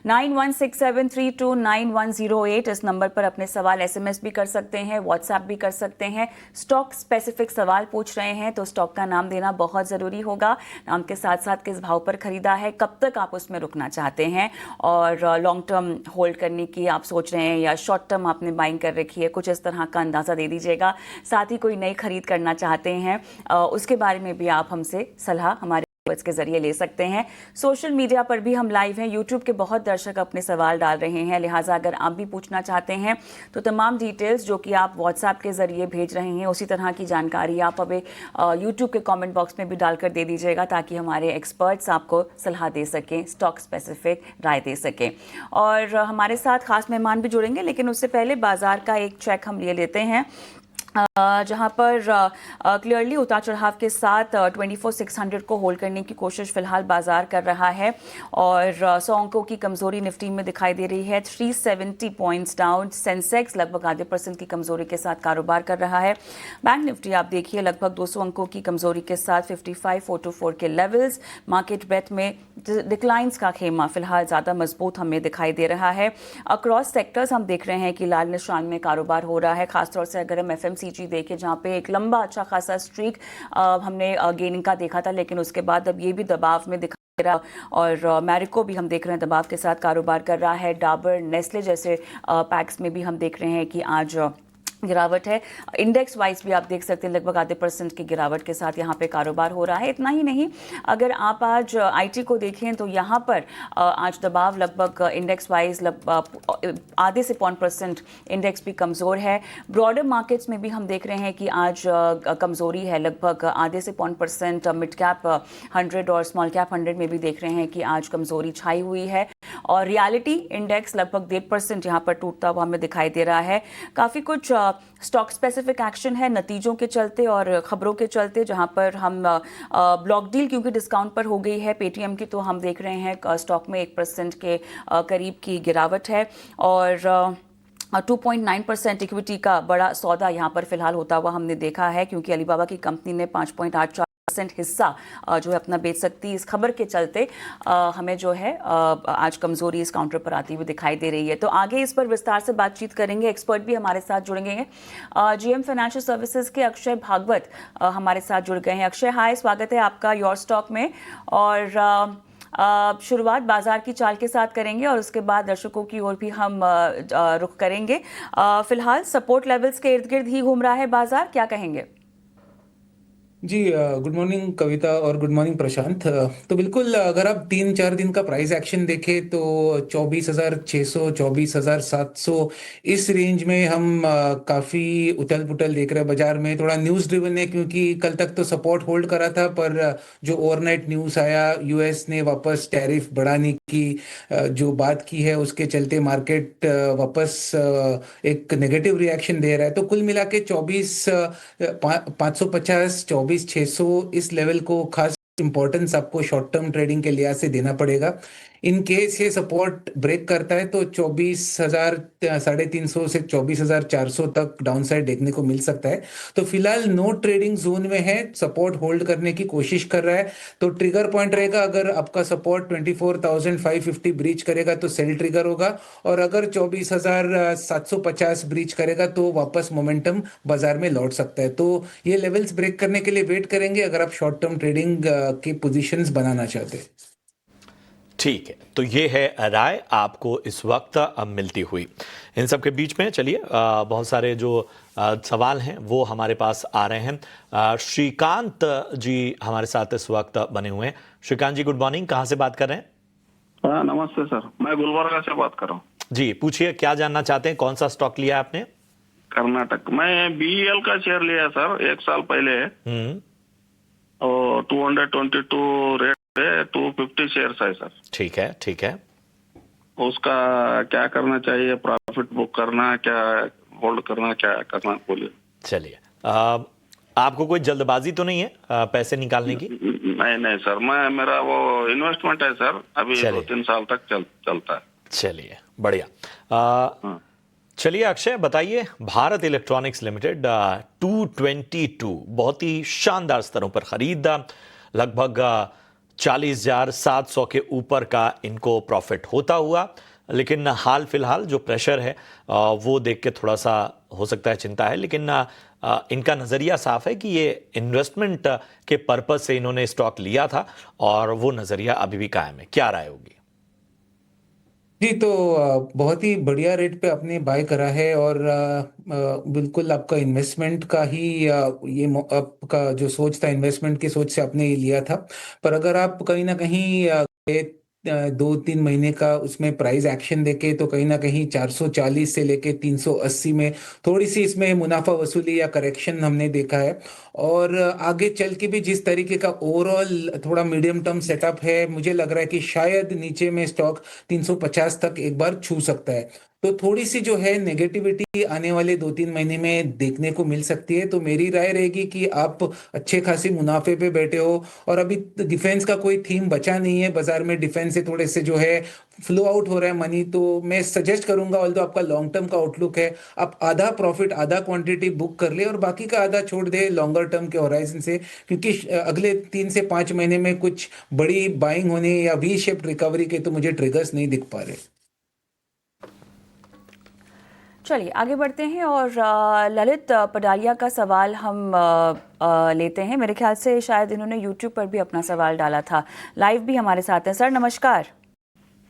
9167329108 इस नंबर पर अपने सवाल SMS भी कर सकते हैं, व्हाट्सएप भी कर सकते हैं। स्टॉक स्पेसिफिक सवाल पूछ रहे हैं तो स्टॉक का नाम देना बहुत ज़रूरी होगा। नाम के साथ साथ किस भाव पर खरीदा है, कब तक आप उसमें रुकना चाहते हैं, और लॉन्ग टर्म होल्ड करने की आप सोच रहे हैं या शॉर्ट टर्म आपने बाइंग कर रखी है, कुछ इस तरह का अंदाज़ा दे दीजिएगा। साथ ही कोई नई खरीद करना चाहते हैं उसके बारे में भी आप हमसे सलाह हमारे के जरिए ले सकते हैं। सोशल मीडिया पर भी हम लाइव हैं, यूट्यूब के बहुत दर्शक अपने सवाल डाल रहे हैं। लिहाजा अगर आप भी पूछना चाहते हैं तो तमाम डिटेल्स जो कि आप व्हाट्सएप के जरिए भेज रहे हैं, उसी तरह की जानकारी आप अभी यूट्यूब के कमेंट बॉक्स में भी डालकर दे दीजिएगा, ताकि हमारे एक्सपर्ट्स आपको सलाह दे सकें, स्टॉक स्पेसिफिक राय दे सकें। और हमारे साथ खास मेहमान भी जुड़ेंगे, लेकिन उससे पहले बाजार का एक चेक हम ले लेते हैं, जहां पर क्लियरली उतार चढ़ाव के साथ 24,600 को होल्ड करने की कोशिश फिलहाल बाजार कर रहा है। और 100 अंकों की कमजोरी निफ्टी में दिखाई दे रही है, 370 पॉइंट्स डाउन। सेंसेक्स लगभग आधे % की कमजोरी के साथ कारोबार कर रहा है। बैंक निफ्टी आप देखिए लगभग 200 अंकों की कमजोरी के साथ 55,424 के लेवल्स। मार्केट ब्रेथ में डिक्लाइंस का खेमा फिलहाल ज़्यादा मजबूत हमें दिखाई दे रहा है। अक्रॉस सेक्टर्स हम देख रहे हैं कि लाल निशान में कारोबार हो रहा है, खासतौर से अगर हम FMCG देखें, जहां पे एक लंबा अच्छा खासा स्ट्रीक हमने गेनिंग का देखा था, लेकिन उसके बाद अब ये भी दबाव में दिखाई दे रहा। और मैरिको भी हम देख रहे हैं दबाव के साथ कारोबार कर रहा है। डाबर, नेस्ले जैसे पैक्स में भी हम देख रहे हैं कि आज गिरावट है। इंडेक्स वाइज भी आप देख सकते हैं लगभग आधे % की गिरावट के साथ यहाँ पे कारोबार हो रहा है। इतना ही नहीं, अगर आप आज IT को देखें तो यहाँ पर आज दबाव लगभग इंडेक्स वाइज आधे से 0.5% इंडेक्स भी कमज़ोर है। ब्रॉडर मार्केट्स में भी हम देख रहे हैं कि आज कमज़ोरी है, लगभग आधे से 0.5%। मिड कैप 100 और स्मॉल कैप 100 में भी देख रहे हैं कि आज कमज़ोरी छाई हुई है। और रियलिटी इंडेक्स लगभग 1.5% यहाँ पर टूटता हुआ हमें दिखाई दे रहा है। काफ़ी कुछ स्टॉक स्पेसिफिक एक्शन है नतीजों के चलते और खबरों के चलते, जहां पर हम ब्लॉक डील क्योंकि डिस्काउंट पर हो गई है पेटीएम की, तो हम देख रहे हैं स्टॉक में 1% के करीब की गिरावट है। और 2.9% इक्विटी का बड़ा सौदा यहाँ पर फिलहाल होता हुआ हमने देखा है, क्योंकि अलीबाबा की कंपनी ने 5.84% हिस्सा जो है अपना बेच सकती है। इस खबर के चलते हमें जो है आज कमजोरी इस काउंटर पर आती हुई दिखाई दे रही है। तो आगे इस पर विस्तार से बातचीत करेंगे, एक्सपर्ट भी हमारे साथ जुड़ेंगे हैं। GM फाइनेंशियल सर्विसेज के अक्षय भागवत हमारे साथ जुड़ गए हैं। अक्षय हाय, स्वागत है आपका योर स्टॉक में। और शुरुआत बाजार की चाल के साथ करेंगे और उसके बाद दर्शकों की ओर भी हम रुख करेंगे। फिलहाल सपोर्ट लेवल्स के इर्द गिर्द ही घूम रहा है बाजार, क्या कहेंगे? जी गुड मॉर्निंग कविता और गुड मॉर्निंग प्रशांत। तो बिल्कुल अगर आप 3-4 दिन का प्राइस एक्शन देखें तो 24,600 24,700 इस रेंज में हम काफ़ी उथल पुथल देख रहे हैं बाजार में। थोड़ा न्यूज़ ड्रिवन है, क्योंकि कल तक तो सपोर्ट होल्ड करा था, पर जो ओवरनाइट न्यूज़ आया US ने वापस टैरिफ बढ़ाने की जो बात की है, उसके चलते मार्केट वापस एक नेगेटिव रिएक्शन दे रहा है। तो कुल मिला के 24,550 24,600 इस लेवल को खास इंपॉर्टेंस आपको शॉर्ट टर्म ट्रेडिंग के लिहाज से देना पड़ेगा। इन केस ये सपोर्ट ब्रेक करता है तो 24,350 से 24,400 तक डाउन साइड देखने को मिल सकता है। तो फिलहाल नो ट्रेडिंग जोन में है, सपोर्ट होल्ड करने की कोशिश कर रहा है। तो ट्रिगर पॉइंट रहेगा, अगर आपका सपोर्ट 24,550 ब्रीच करेगा तो सेल ट्रिगर होगा, और अगर 24,750 ब्रीच करेगा तो वापस मोमेंटम बाजार में लौट सकता है। तो ये लेवल्स ब्रेक करने के लिए वेट करेंगे अगर आप शॉर्ट टर्म ट्रेडिंग की पोजीशंस बनाना चाहते हैं। ठीक है, तो ये है राय आपको इस वक्त मिलती हुई। इन सब के बीच में चलिए बहुत सारे जो सवाल हैं वो हमारे पास आ रहे हैं। श्रीकांत जी हमारे साथ इस वक्त बने हुए हैं। श्रीकांत जी गुड मॉर्निंग, कहाँ से बात कर रहे हैं? नमस्ते सर, मैं गुलबर्गा से बात कर रहा हूँ। जी पूछिए, क्या जानना चाहते हैं? कौन सा स्टॉक लिया आपने? कर्नाटक। मैं BEL का शेयर लिया सर 1 साल पहले। और 222 रेट पे 250 शेयर है सर। ठीक है, ठीक है। उसका क्या करना चाहिए? प्रॉफिट बुक करना, क्या होल्ड करना, क्या करना, बोलिए। चलिए, आपको कोई जल्दबाजी तो नहीं है पैसे निकालने की? नहीं सर, मेरा वो इन्वेस्टमेंट है सर, अभी चलिए। 2-3 साल तक चलता है। चलिए, बढ़िया। चलिए अक्षय, बताइए, भारत इलेक्ट्रॉनिक्स लिमिटेड 222 बहुत ही शानदार स्तरों पर खरीद, लगभग 40,700 के ऊपर का इनको प्रॉफिट होता हुआ, लेकिन हाल फिलहाल जो प्रेशर है वो देख के थोड़ा सा हो सकता है चिंता है, लेकिन इनका नज़रिया साफ है कि ये इन्वेस्टमेंट के पर्पस से इन्होंने स्टॉक लिया था और वो नज़रिया अभी भी कायम है। क्या राय होगी? जी, तो बहुत ही बढ़िया रेट पे आपने बाय करा है और बिल्कुल आपका इन्वेस्टमेंट का ही आपका जो सोच था, इन्वेस्टमेंट की सोच से आपने ये लिया था। पर अगर आप कहीं ना कहीं 2-3 महीने का उसमें प्राइस एक्शन देके तो कहीं ना कहीं 440 से लेके 380 में थोड़ी सी इसमें मुनाफा वसूली या करेक्शन हमने देखा है। और आगे चल के भी जिस तरीके का ओवरऑल थोड़ा मीडियम टर्म सेटअप है, मुझे लग रहा है कि शायद नीचे में स्टॉक 350 तक एक बार छू सकता है। तो थोड़ी सी जो है नेगेटिविटी आने वाले 2-3 महीने में देखने को मिल सकती है। तो मेरी राय रहेगी कि आप अच्छे खासी मुनाफे पे बैठे हो और अभी डिफेंस का कोई थीम बचा नहीं है बाजार में, डिफेंस से थोड़े से जो है फ्लो आउट हो रहा है मनी। तो मैं सजेस्ट करूंगा, ऑल्दो आपका लॉन्ग टर्म का आउटलुक है, आप आधा प्रॉफिट आधा क्वांटिटी बुक कर ले और बाकी का आधा छोड़ दे लॉन्गर टर्म के होराइजन से, क्योंकि अगले 3 से 5 महीने में कुछ बड़ी बाइंग होने या वी शेप्ड रिकवरी के तो मुझे ट्रिगर्स नहीं दिख पा रहे। चलिए आगे बढ़ते हैं और ललित पडालिया का सवाल हम लेते हैं। मेरे ख्याल से शायद इन्होंने यूट्यूब पर भी अपना सवाल डाला था, लाइव भी हमारे साथ हैं। सर नमस्कार।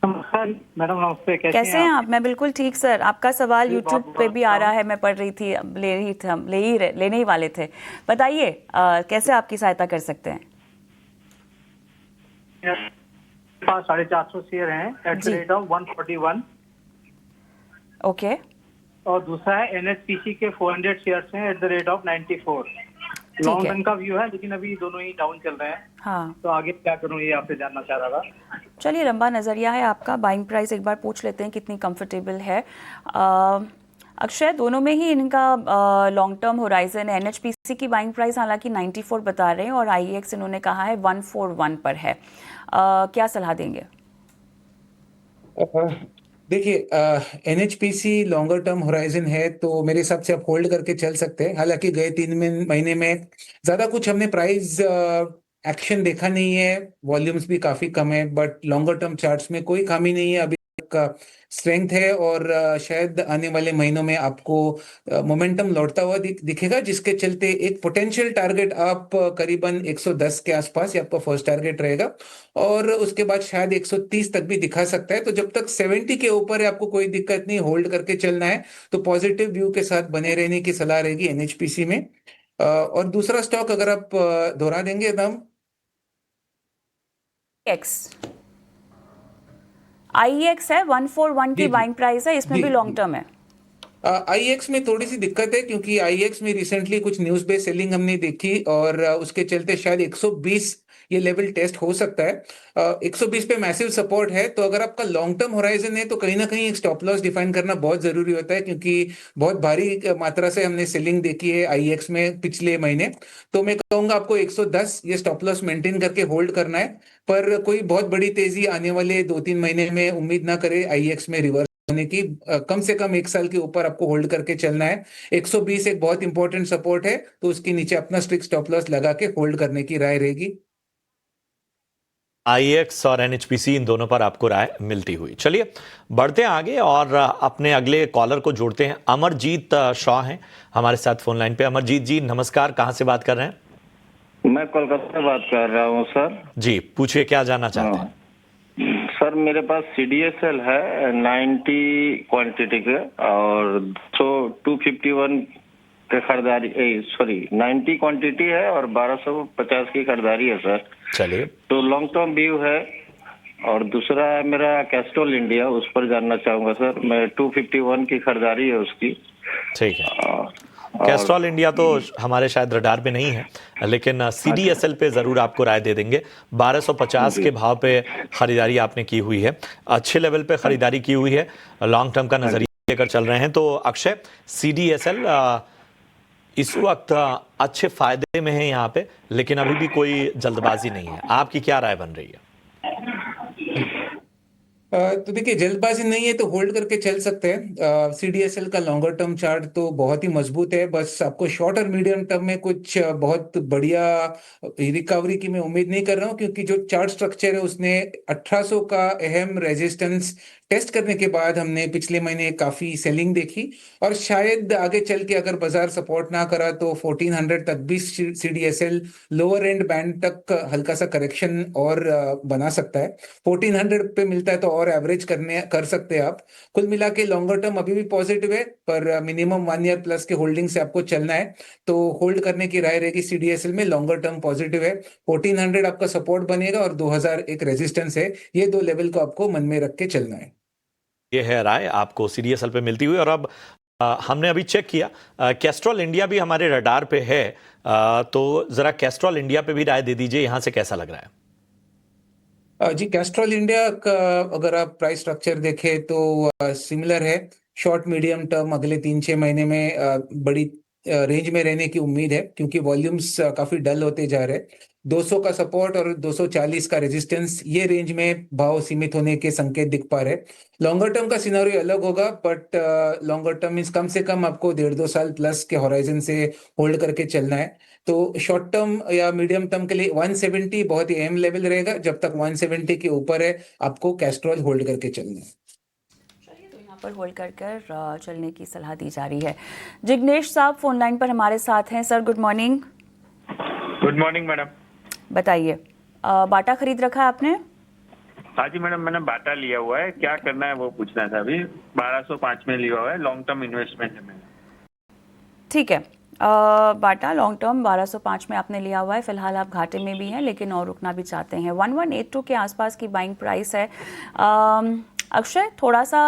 नमस्कार मैडम, नमस्ते। कैसे हैं आप? मैं बिल्कुल ठीक सर। आपका सवाल यूट्यूब पे भी आ रहा है, मैं पढ़ रही थी, लेने ही वाले थे। बताइए कैसे आपकी सहायता कर सकते हैं? 450 शेयर हैं at the rate of 141। Okay. और दूसरा है एनएचपीसी के 400 शेयर्स हैं at the rate of 94। Long term का व्यू है, लेकिन अभी दोनों ही डाउन चल रहे हैं। हाँ, तो आगे क्या करूं ये आपसे जानना चाह रहा था। चलिए, लंबा नजरिया है आपका। बाइंग प्राइस एक बार पूछ लेते हैं कितनी कंफर्टेबल है। अक्षय, दोनों में ही इनका लॉन्ग टर्म होराइजन है। एनएचपीसी की बाइंग प्राइस हालांकि 94 बता रहे हैं और आईएक्स इन्होंने कहा है 141 पर है। क्या सलाह देंगे? देखिए, एनएचपीसी लॉन्गर टर्म होराइजन है तो मेरे हिसाब से आप होल्ड करके चल सकते हैं। हालांकि गए 3 महीने में ज्यादा कुछ हमने प्राइस एक्शन देखा नहीं है, वॉल्यूम्स भी काफी कम है, बट लॉन्गर टर्म चार्ट्स में कोई खामी नहीं है, अभी का स्ट्रेंथ है और शायद आने वाले महीनों में आपको मोमेंटम लौटता हुआ दिखेगा, जिसके चलते एक पोटेंशियल टारगेट आप करीबन 110 के आसपास ये आपका फर्स्ट टारगेट रहेगा और उसके बाद शायद 130 तक भी दिखा सकता है। तो जब तक 70 के ऊपर है आपको कोई दिक्कत नहीं, होल्ड करके चलना है। तो पॉजिटिव व्यू के साथ बने रहने की सलाह रहेगी एनएचपीसी में। और दूसरा स्टॉक अगर आप दोहरा देंगे नाम। आईएक्स है 141 की बाइंग प्राइस है, इसमें भी लॉन्ग टर्म है। आईएक्स में थोड़ी सी दिक्कत है क्योंकि आईएक्स में रिसेंटली कुछ न्यूज बेस्ड सेलिंग हमने देखी और उसके चलते शायद 120 ये लेवल टेस्ट हो सकता है। 120 पे मैसिव सपोर्ट है। तो अगर आपका लॉन्ग टर्म होराइजन है तो कहीं ना कहीं एक स्टॉप लॉस डिफाइन करना बहुत जरूरी होता है, क्योंकि बहुत भारी मात्रा से हमने सेलिंग देखी है आईएक्स में पिछले महीने। तो मैं कहूंगा आपको 110 ये स्टॉप लॉस मेंटेन करके होल्ड करना है, पर कोई बहुत बड़ी तेजी आने वाले 2-3 महीने में उम्मीद ना करे आईएक्स में रिवर्स होने की। कम से कम 1 साल के ऊपर आपको होल्ड करके चलना है। 120 एक बहुत इंपॉर्टेंट सपोर्ट है, तो उसके नीचे अपना स्ट्रिक्ट स्टॉप लॉस लगा के होल्ड करने की राय रहेगी। आईएक्स और एनएचपीसी इन दोनों पर आपको राय मिलती हुई। चलिए बढ़ते हैं आगे और अपने अगले कॉलर को जोड़ते हैं। अमरजीत शाह हैं हमारे साथ फोन लाइन पे। अमरजीत जी नमस्कार, कहां से बात कर रहे हैं? मैं कोलकाता से बात कर रहा हूं सर। जी पूछिए, क्या जानना चाहते हैं? सर मेरे पास CDSL है 90 क्वांटिटी के और 251 के खरीदारी, सॉरी 90 क्वांटिटी है और 1250 की खरीदारी है सर। चलिए, तो लॉन्ग टर्म व्यू है। और दूसरा है मेरा कैस्ट्रोल इंडिया, उस पर जानना चाहूंगा सर। मैं 251 की खरीदारी है उसकी। ठीक है। कैस्ट्रॉल इंडिया तो हमारे शायद रडार पे नहीं है, लेकिन CDSL पे ज़रूर आपको राय दे देंगे। 1250 के भाव पे खरीदारी आपने की हुई है, अच्छे लेवल पे खरीदारी की हुई है, लॉन्ग टर्म का नज़रिया लेकर चल रहे हैं। तो अक्षय, CDSL इस वक्त अच्छे फायदे में है यहाँ पे, लेकिन अभी भी कोई जल्दबाजी नहीं है। आपकी क्या राय बन रही है? तो देखिए, जल्दबाजी नहीं है तो होल्ड करके चल सकते हैं। CDSL का लॉन्गर टर्म चार्ट तो बहुत ही मजबूत है, बस आपको शॉर्ट और मीडियम टर्म में कुछ बहुत बढ़िया रिकवरी की मैं उम्मीद नहीं कर रहा हूँ, क्योंकि जो चार्ट स्ट्रक्चर है उसने 1800 का अहम रेजिस्टेंस टेस्ट करने के बाद हमने पिछले महीने काफी सेलिंग देखी, और शायद आगे चल के अगर बाजार सपोर्ट ना करा तो 1400 तक भी CDSL लोअर एंड बैंड तक हल्का सा करेक्शन और बना सकता है। 1400 पे मिलता है तो और एवरेज कर सकते हैं आप। कुल मिला के लॉन्गर टर्म अभी भी पॉजिटिव है, पर मिनिमम 1 ईयर प्लस के होल्डिंग से आपको चलना है, तो होल्ड करने की राय रहेगी। CDSL में लॉन्गर टर्म पॉजिटिव है, 1400 आपका सपोर्ट बनेगा और 2000 एक रेजिस्टेंस है। ये दो लेवल को आपको मन में रख के चलना है। ये है राय आपको CDSL पे मिलती हुई। और अब हमने अभी चेक किया, कैस्ट्रॉल इंडिया भी हमारे रडार पे है, तो जरा कैस्ट्रॉल इंडिया पे भी राय दे दीजिए, यहाँ से कैसा लग रहा है? जी, कैस्ट्रॉल इंडिया का अगर आप प्राइस स्ट्रक्चर देखें तो सिमिलर है। शॉर्ट मीडियम टर्म अगले 3-6 महीने में बड़ी रेंज में रहने की उम्मीद है, क्योंकि वॉल्यूम्स काफी डल होते जा रहे हैं। 200 का सपोर्ट और 240 का रेजिस्टेंस, ये रेंज में भाव सीमित होने के संकेत दिख पा रहे। लॉन्गर टर्म का सिनेरियो अलग होगा, बट लॉन्गर टर्म मींस कम से कम आपको 1.5-2 साल प्लस के होराइजन से होल्ड करके चलना है। तो शॉर्ट टर्म या मीडियम टर्म के लिए 170 बहुत ही अहम लेवल रहेगा। जब तक 170 के ऊपर है आपको कैस्ट्रॉल होल्ड करके चलना है। पर होल्ड कर चलने की सलाह दी जा रही है। जिग्नेश साहब फोन लाइन पर हमारे साथ हैं। Sir good morning. Good morning madam. बताइए, बाटा खरीद रखा है आपने? हाँ जी मैडम, मैंने बाटा लिया हुआ है, क्या करना है वो पूछना था। अभी 1205 में लिया हुआ है, लॉन्ग टर्म इन्वेस्टमेंट है मैंने। ठीक है, बाटा लॉन्ग टर्म 1205 में आपने लिया हुआ है, फिलहाल आप घाटे में भी हैं लेकिन और रुकना भी चाहते हैं। 1182 के आसपास की बाइंग प्राइस है। अक्षय, थोड़ा सा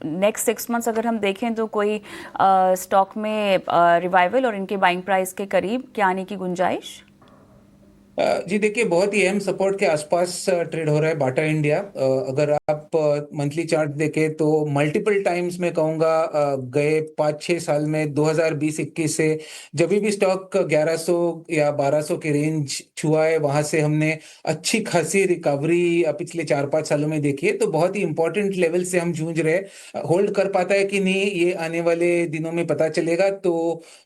नेक्स्ट 6 मंथ्स अगर हम देखें तो कोई स्टॉक में रिवाइवल और इनके बाइंग प्राइस के करीब क्या आने की गुंजाइश? जी देखिए, बहुत ही अहम सपोर्ट के आसपास ट्रेड हो रहा है बाटा इंडिया। अगर आप मंथली चार्ट देखें तो मल्टीपल टाइम्स मैं कहूँगा गए 5-6 साल में 2020-21 से जब भी स्टॉक 1100 या 1200 के रेंज छुआ है, वहां से हमने अच्छी खासी रिकवरी पिछले 4-5 सालों में देखी है। तो बहुत ही इंपॉर्टेंट लेवल से हम जूझ रहे हैं। होल्ड कर पाता है कि नहीं ये आने वाले दिनों में पता चलेगा। तो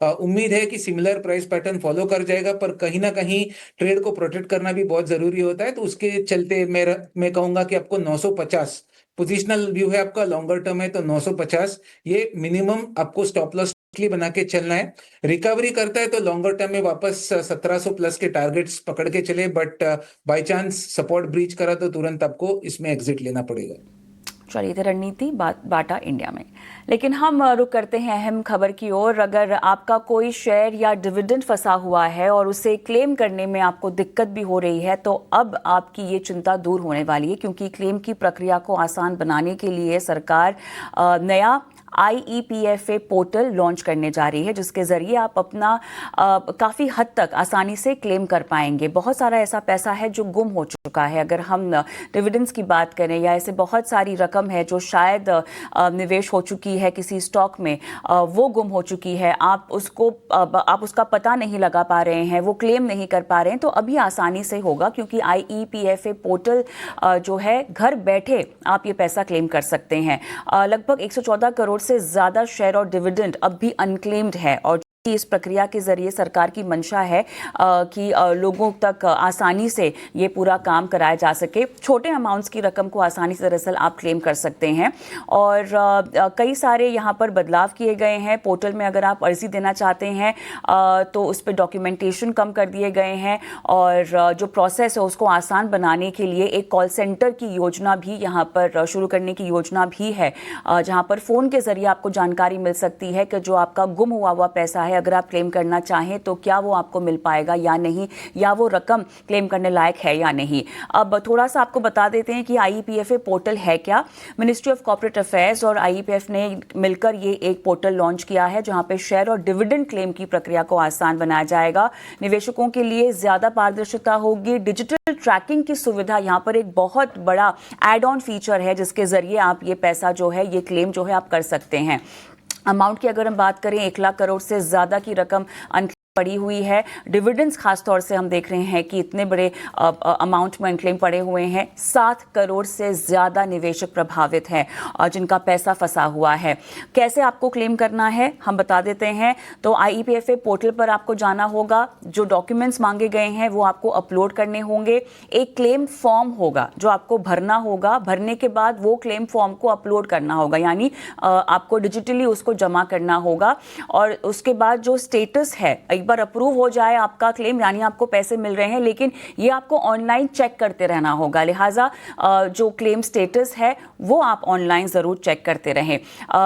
उम्मीद है कि सिमिलर प्राइस पैटर्न फॉलो कर जाएगा, पर कहीं ना कहीं ट्रेड को प्रोटेक्ट करना भी बहुत जरूरी होता है। तो उसके चलते मैं कहूंगा कि आपको 950 पोजिशनल व्यू है आपका, लॉन्गर टर्म है तो 950 ये मिनिमम आपको स्टॉप लॉस बना के चलना है। रिकवरी करता है तो लॉन्गर टर्म में वापस 1700 प्लस के टारगेट्स पकड़ के चले, but by chance support breach करा तो तुरंत आपको इसमें एग्जिट लेना पड़ेगा। चलिए, थी रणनीति बाटा इंडिया में। लेकिन हम रुक करते हैं अहम खबर की ओर। अगर आपका कोई शेयर या डिविडेंड फंसा हुआ है और उसे क्लेम करने में आपको दिक्कत भी हो रही है, तो अब आपकी ये चिंता दूर होने वाली है, क्योंकि क्लेम की प्रक्रिया को आसान बनाने के लिए सरकार नया IEPFA पोर्टल लॉन्च करने जा रही है, जिसके ज़रिए आप अपना काफ़ी हद तक आसानी से क्लेम कर पाएंगे। बहुत सारा ऐसा पैसा है जो गुम हो चुका है। अगर हम डिविडेंड्स की बात करें या ऐसे बहुत सारी रकम है जो शायद निवेश हो चुकी है किसी स्टॉक में, वो गुम हो चुकी है, आप उसका पता नहीं लगा पा रहे हैं, वो क्लेम नहीं कर पा रहे हैं, तो अभी आसानी से होगा, क्योंकि IEPFA पोर्टल जो है घर बैठे आप ये पैसा क्लेम कर सकते हैं। लगभग 114 करोड़ से ज्यादा शेयर और डिविडेंड अब भी अनक्लेम्ड है, और इस प्रक्रिया के जरिए सरकार की मंशा है कि लोगों तक आसानी से ये पूरा काम कराया जा सके। छोटे अमाउंट्स की रकम को आसानी से दरअसल आप क्लेम कर सकते हैं, और कई सारे यहाँ पर बदलाव किए गए हैं। पोर्टल में अगर आप अर्जी देना चाहते हैं तो उस पर डॉक्यूमेंटेशन कम कर दिए गए हैं, और जो प्रोसेस है उसको आसान बनाने के लिए एक कॉल सेंटर की योजना भी यहाँ पर शुरू करने की योजना भी है, जहाँ पर फ़ोन के ज़रिए आपको जानकारी मिल सकती है कि जो आपका गुम हुआ पैसा है है, अगर आप क्लेम करना चाहें तो क्या वो आपको मिल पाएगा या नहीं, या वो रकम क्लेम करने लायक है या नहीं। अब थोड़ा सा आपको बता देते हैं कि IEPFA पोर्टल है क्या। मिनिस्ट्री ऑफ कॉर्पोरेट अफेयर्स और IEPF ने मिलकर ये एक पोर्टल लॉन्च किया है जहां पे शेयर और डिविडेंड क्लेम की प्रक्रिया को आसान बनाया जाएगा। निवेशकों के लिए ज्यादा पारदर्शिता होगी। डिजिटल ट्रैकिंग की सुविधा यहाँ पर एक बहुत बड़ा एड ऑन फीचर है जिसके जरिए आप ये पैसा जो है, ये क्लेम जो है आप कर सकते हैं। अमाउंट की अगर हम बात करें, 1 लाख करोड़ से ज्यादा की रकम पड़ी हुई है। डिविडेंड्स खास तौर से हम देख रहे हैं कि इतने बड़े अमाउंट में अनक्लेम पड़े हुए हैं। 7 करोड़ से ज़्यादा निवेशक प्रभावित हैं और जिनका पैसा फंसा हुआ है। कैसे आपको क्लेम करना है हम बता देते हैं। तो IEPFA पोर्टल पर आपको जाना होगा, जो डॉक्यूमेंट्स मांगे गए हैं वो आपको अपलोड करने होंगे। एक क्लेम फॉर्म होगा जो आपको भरना होगा, भरने के बाद वो क्लेम फॉर्म को अपलोड करना होगा, यानी आपको डिजिटली उसको जमा करना होगा। और उसके बाद जो स्टेटस है, एक बार अप्रूव हो जाए आपका क्लेम, यानी आपको पैसे मिल रहे हैं, लेकिन ये आपको ऑनलाइन चेक करते रहना होगा। लिहाजा जो क्लेम स्टेटस है वो आप ऑनलाइन ज़रूर चेक करते रहें।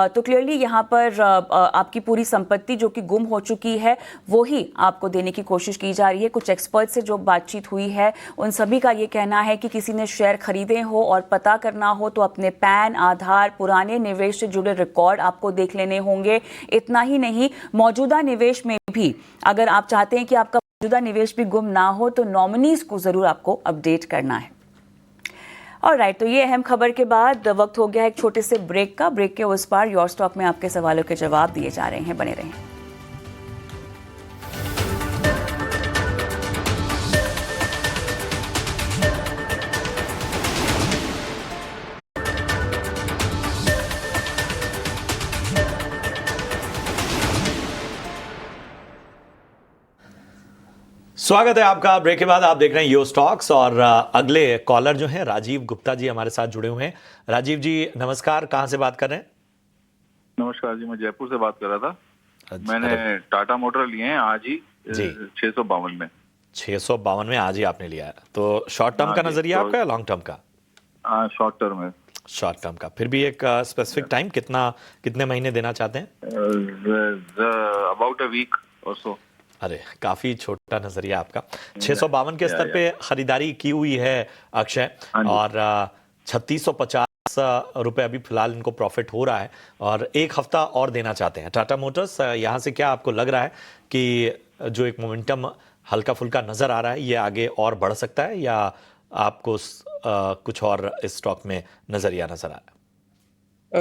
तो क्लियरली यहाँ पर आपकी पूरी संपत्ति जो कि गुम हो चुकी है वो ही आपको देने की कोशिश की जा रही है। कुछ एक्सपर्ट से जो बातचीत हुई है उन सभी का ये कहना है कि किसी ने शेयर खरीदे हो और पता करना हो तो अपने पैन, आधार, पुराने निवेश से जुड़े रिकॉर्ड आपको देख लेने होंगे। इतना ही नहीं, मौजूदा निवेश में भी अगर आप चाहते हैं कि आपका मौजूदा निवेश भी गुम ना हो तो नॉमिनीज को जरूर आपको अपडेट करना है। ऑलराइट, तो ये अहम खबर के बाद वक्त हो गया है एक छोटे से ब्रेक का। ब्रेक के उस पार योर स्टॉक में आपके सवालों के जवाब दिए जा रहे हैं, बने रहें। स्वागत है आपका। ब्रेक के बाद आप देख रहे हैं यो स्टॉक्स और अगले कॉलर जो हैं राजीव गुप्ता जी हमारे साथ जुड़े हुए हैं। राजीव जी नमस्कार, कहां से बात कर रहे हैं? नमस्कार जी, मैं जयपुर से बात कर रहा था। मैंने टाटा मोटर लिए हैं आज ही 652 में। 652 में आज ही आपने लिया है, तो शॉर्ट टर्म का नजरिया आपका या लॉन्ग टर्म का? शॉर्ट टर्म है। शॉर्ट टर्म का, फिर भी एक स्पेसिफिक टाइम कितने महीने देना चाहते हैं? अबाउट अ वीक और सो। अरे काफी छोटा नजरिया आपका। 652 के स्तर पे खरीदारी की हुई है अक्षय, और 3650 रुपए अभी फिलहाल इनको प्रॉफिट हो रहा है और एक हफ्ता और देना चाहते हैं। टाटा मोटर्स, यहाँ से क्या आपको लग रहा है कि जो एक मोमेंटम हल्का फुल्का नजर आ रहा है ये आगे और बढ़ सकता है, या आपको कुछ और इस स्टॉक में नजरिया नजर आ रहा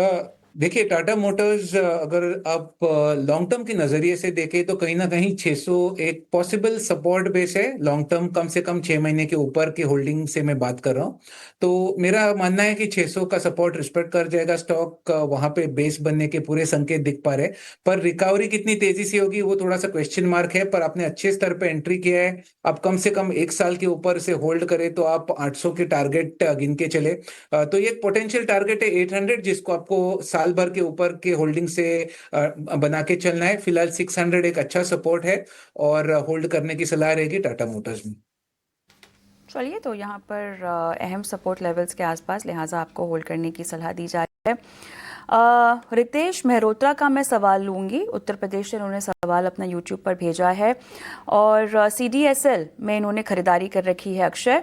है? देखिए, टाटा मोटर्स अगर आप लॉन्ग टर्म के नजरिए से देखें तो कहीं ना कहीं 600 एक पॉसिबल सपोर्ट बेस है लॉन्ग टर्म, कम से कम 6 महीने के ऊपर की होल्डिंग से मैं बात कर रहा हूँ। तो मेरा मानना है कि 600 का सपोर्ट रिस्पेक्ट कर जाएगा स्टॉक, वहां पे बेस बनने के पूरे संकेत दिख पा रहे। पर रिकवरी कितनी तेजी से होगी वो थोड़ा सा क्वेश्चन मार्क है। पर आपने अच्छे स्तर पे एंट्री किया है, आप कम से कम 1 साल के ऊपर से होल्ड करें तो आप 800 के टारगेट गिन के चले। तो ये पोटेंशियल टारगेट है 800, जिसको आपको साल भर के ऊपर के होल्डिंग से बना के चलना है। फिलहाल 600 एक अच्छा सपोर्ट है और होल्ड करने की सलाह रहेगी टाटा मोटर्स में। चलिए, तो यहाँ पर अहम सपोर्ट लेवल्स के आसपास, लिहाजा आपको होल्ड करने की सलाह दी जा रही है। रितेश मेहरोत्रा का मैं सवाल लूँगी। उत्तर प्रदेश से इन्होंने सवाल अपना यूट्यूब पर भेजा है और CDSL में इन्होंने खरीदारी कर रखी है अक्षय।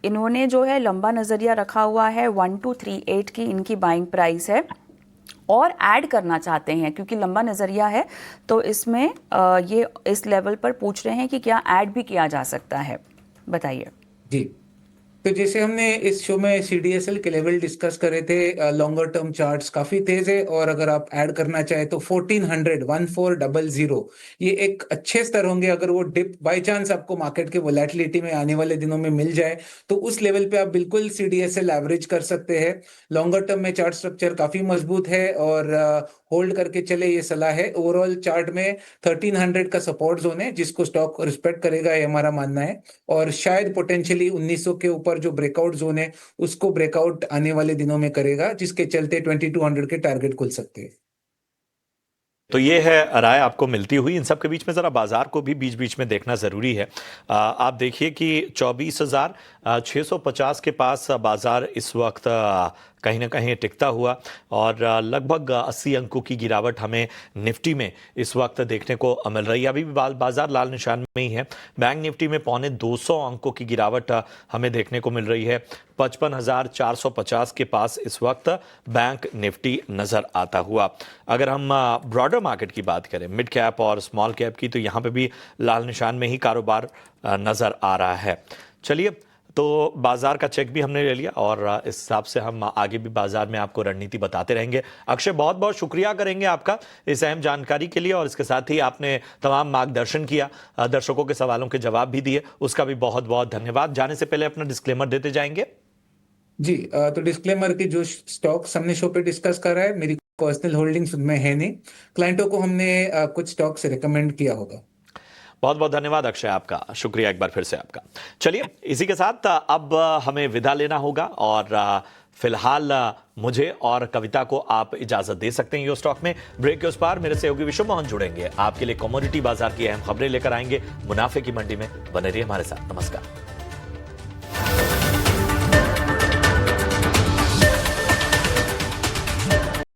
इन्होंने जो है लंबा नज़रिया रखा हुआ है, 1238 की इनकी बाइंग प्राइस है और ऐड करना चाहते हैं क्योंकि लंबा नज़रिया है। तो इसमें ये इस लेवल पर पूछ रहे हैं कि क्या ऐड भी किया जा सकता है, बताइए। जी, तो जैसे हमने इस शो में CDSL के लेवल डिस्कस करे थे, लॉन्गर टर्म चार्ट्स काफी तेज है और अगर आप ऐड करना चाहे तो 1400 ये एक अच्छे स्तर होंगे। अगर वो डिप बाय चांस आपको मार्केट के वोलेटिलिटी में आने वाले दिनों में मिल जाए तो उस लेवल पे आप बिल्कुल CDSL एवरेज कर सकते हैं। लॉन्गर टर्म में चार्ट स्ट्रक्चर काफी मजबूत है और होल्ड करके चले, ये सलाह है। ओवरऑल चार्ट में 1300 का सपोर्ट जोन है जिसको स्टॉक रिस्पेक्ट करेगा, ये हमारा मानना है। और शायद पोटेंशियली 1900 के ऊपर जो ब्रेकआउट जोन है उसको ब्रेकआउट आने वाले दिनों में करेगा, जिसके चलते 2200 के टारगेट खुल सकते हैं। तो ये है राय आपको मिलती हुई। इन सब के बीच में ज़रा बाजार को भी बीच बीच में देखना ज़रूरी है। आप देखिए कि 24,650 के पास बाजार इस वक्त कहीं ना कहीं टिकता हुआ और लगभग 80 अंकों की गिरावट हमें निफ्टी में इस वक्त देखने को मिल रही है। अभी भी बाजार लाल निशान में ही है। बैंक निफ्टी में 225 अंकों की गिरावट हमें देखने को मिल रही है। 55,450 के पास इस वक्त बैंक निफ्टी नजर आता हुआ। अगर हम ब्रॉडर मार्केट की बात करें, मिड कैप और स्मॉल कैप की, तो यहाँ पे भी लाल निशान में ही कारोबार नजर आ रहा है। चलिए, तो बाजार का चेक भी हमने ले लिया और इस हिसाब से हम आगे भी बाजार में आपको रणनीति बताते रहेंगे। अक्षय, बहुत बहुत शुक्रिया करेंगे आपका इस अहम जानकारी के लिए, और इसके साथ ही आपने तमाम मार्गदर्शन किया, दर्शकों के सवालों के जवाब भी दिए, उसका भी बहुत बहुत धन्यवाद। जाने से पहले अपना डिस्क्लेमर देते जाएंगे। जी, तो डिस्क्लेमर के जो स्टॉक्स हमने शो पे डिस्कस करा है, मेरी पर्सनल होल्डिंग्स उनमें है नहीं। क्लाइंटों को हमने कुछ स्टॉक्स रिकमेंड किया होगा। बहुत बहुत धन्यवाद अक्षय, आपका शुक्रिया एक बार फिर से आपका। चलिए, इसी के साथ अब हमें विदा लेना होगा और फिलहाल मुझे और कविता को आप इजाजत दे सकते हैं। यो स्टॉक में ब्रेक के उस पार मेरे सहयोगी विश्व मोहन जुड़ेंगे, आपके लिए कमोडिटी बाजार की अहम खबरें लेकर आएंगे। मुनाफे की मंडी में बने रहिए हमारे साथ। नमस्कार।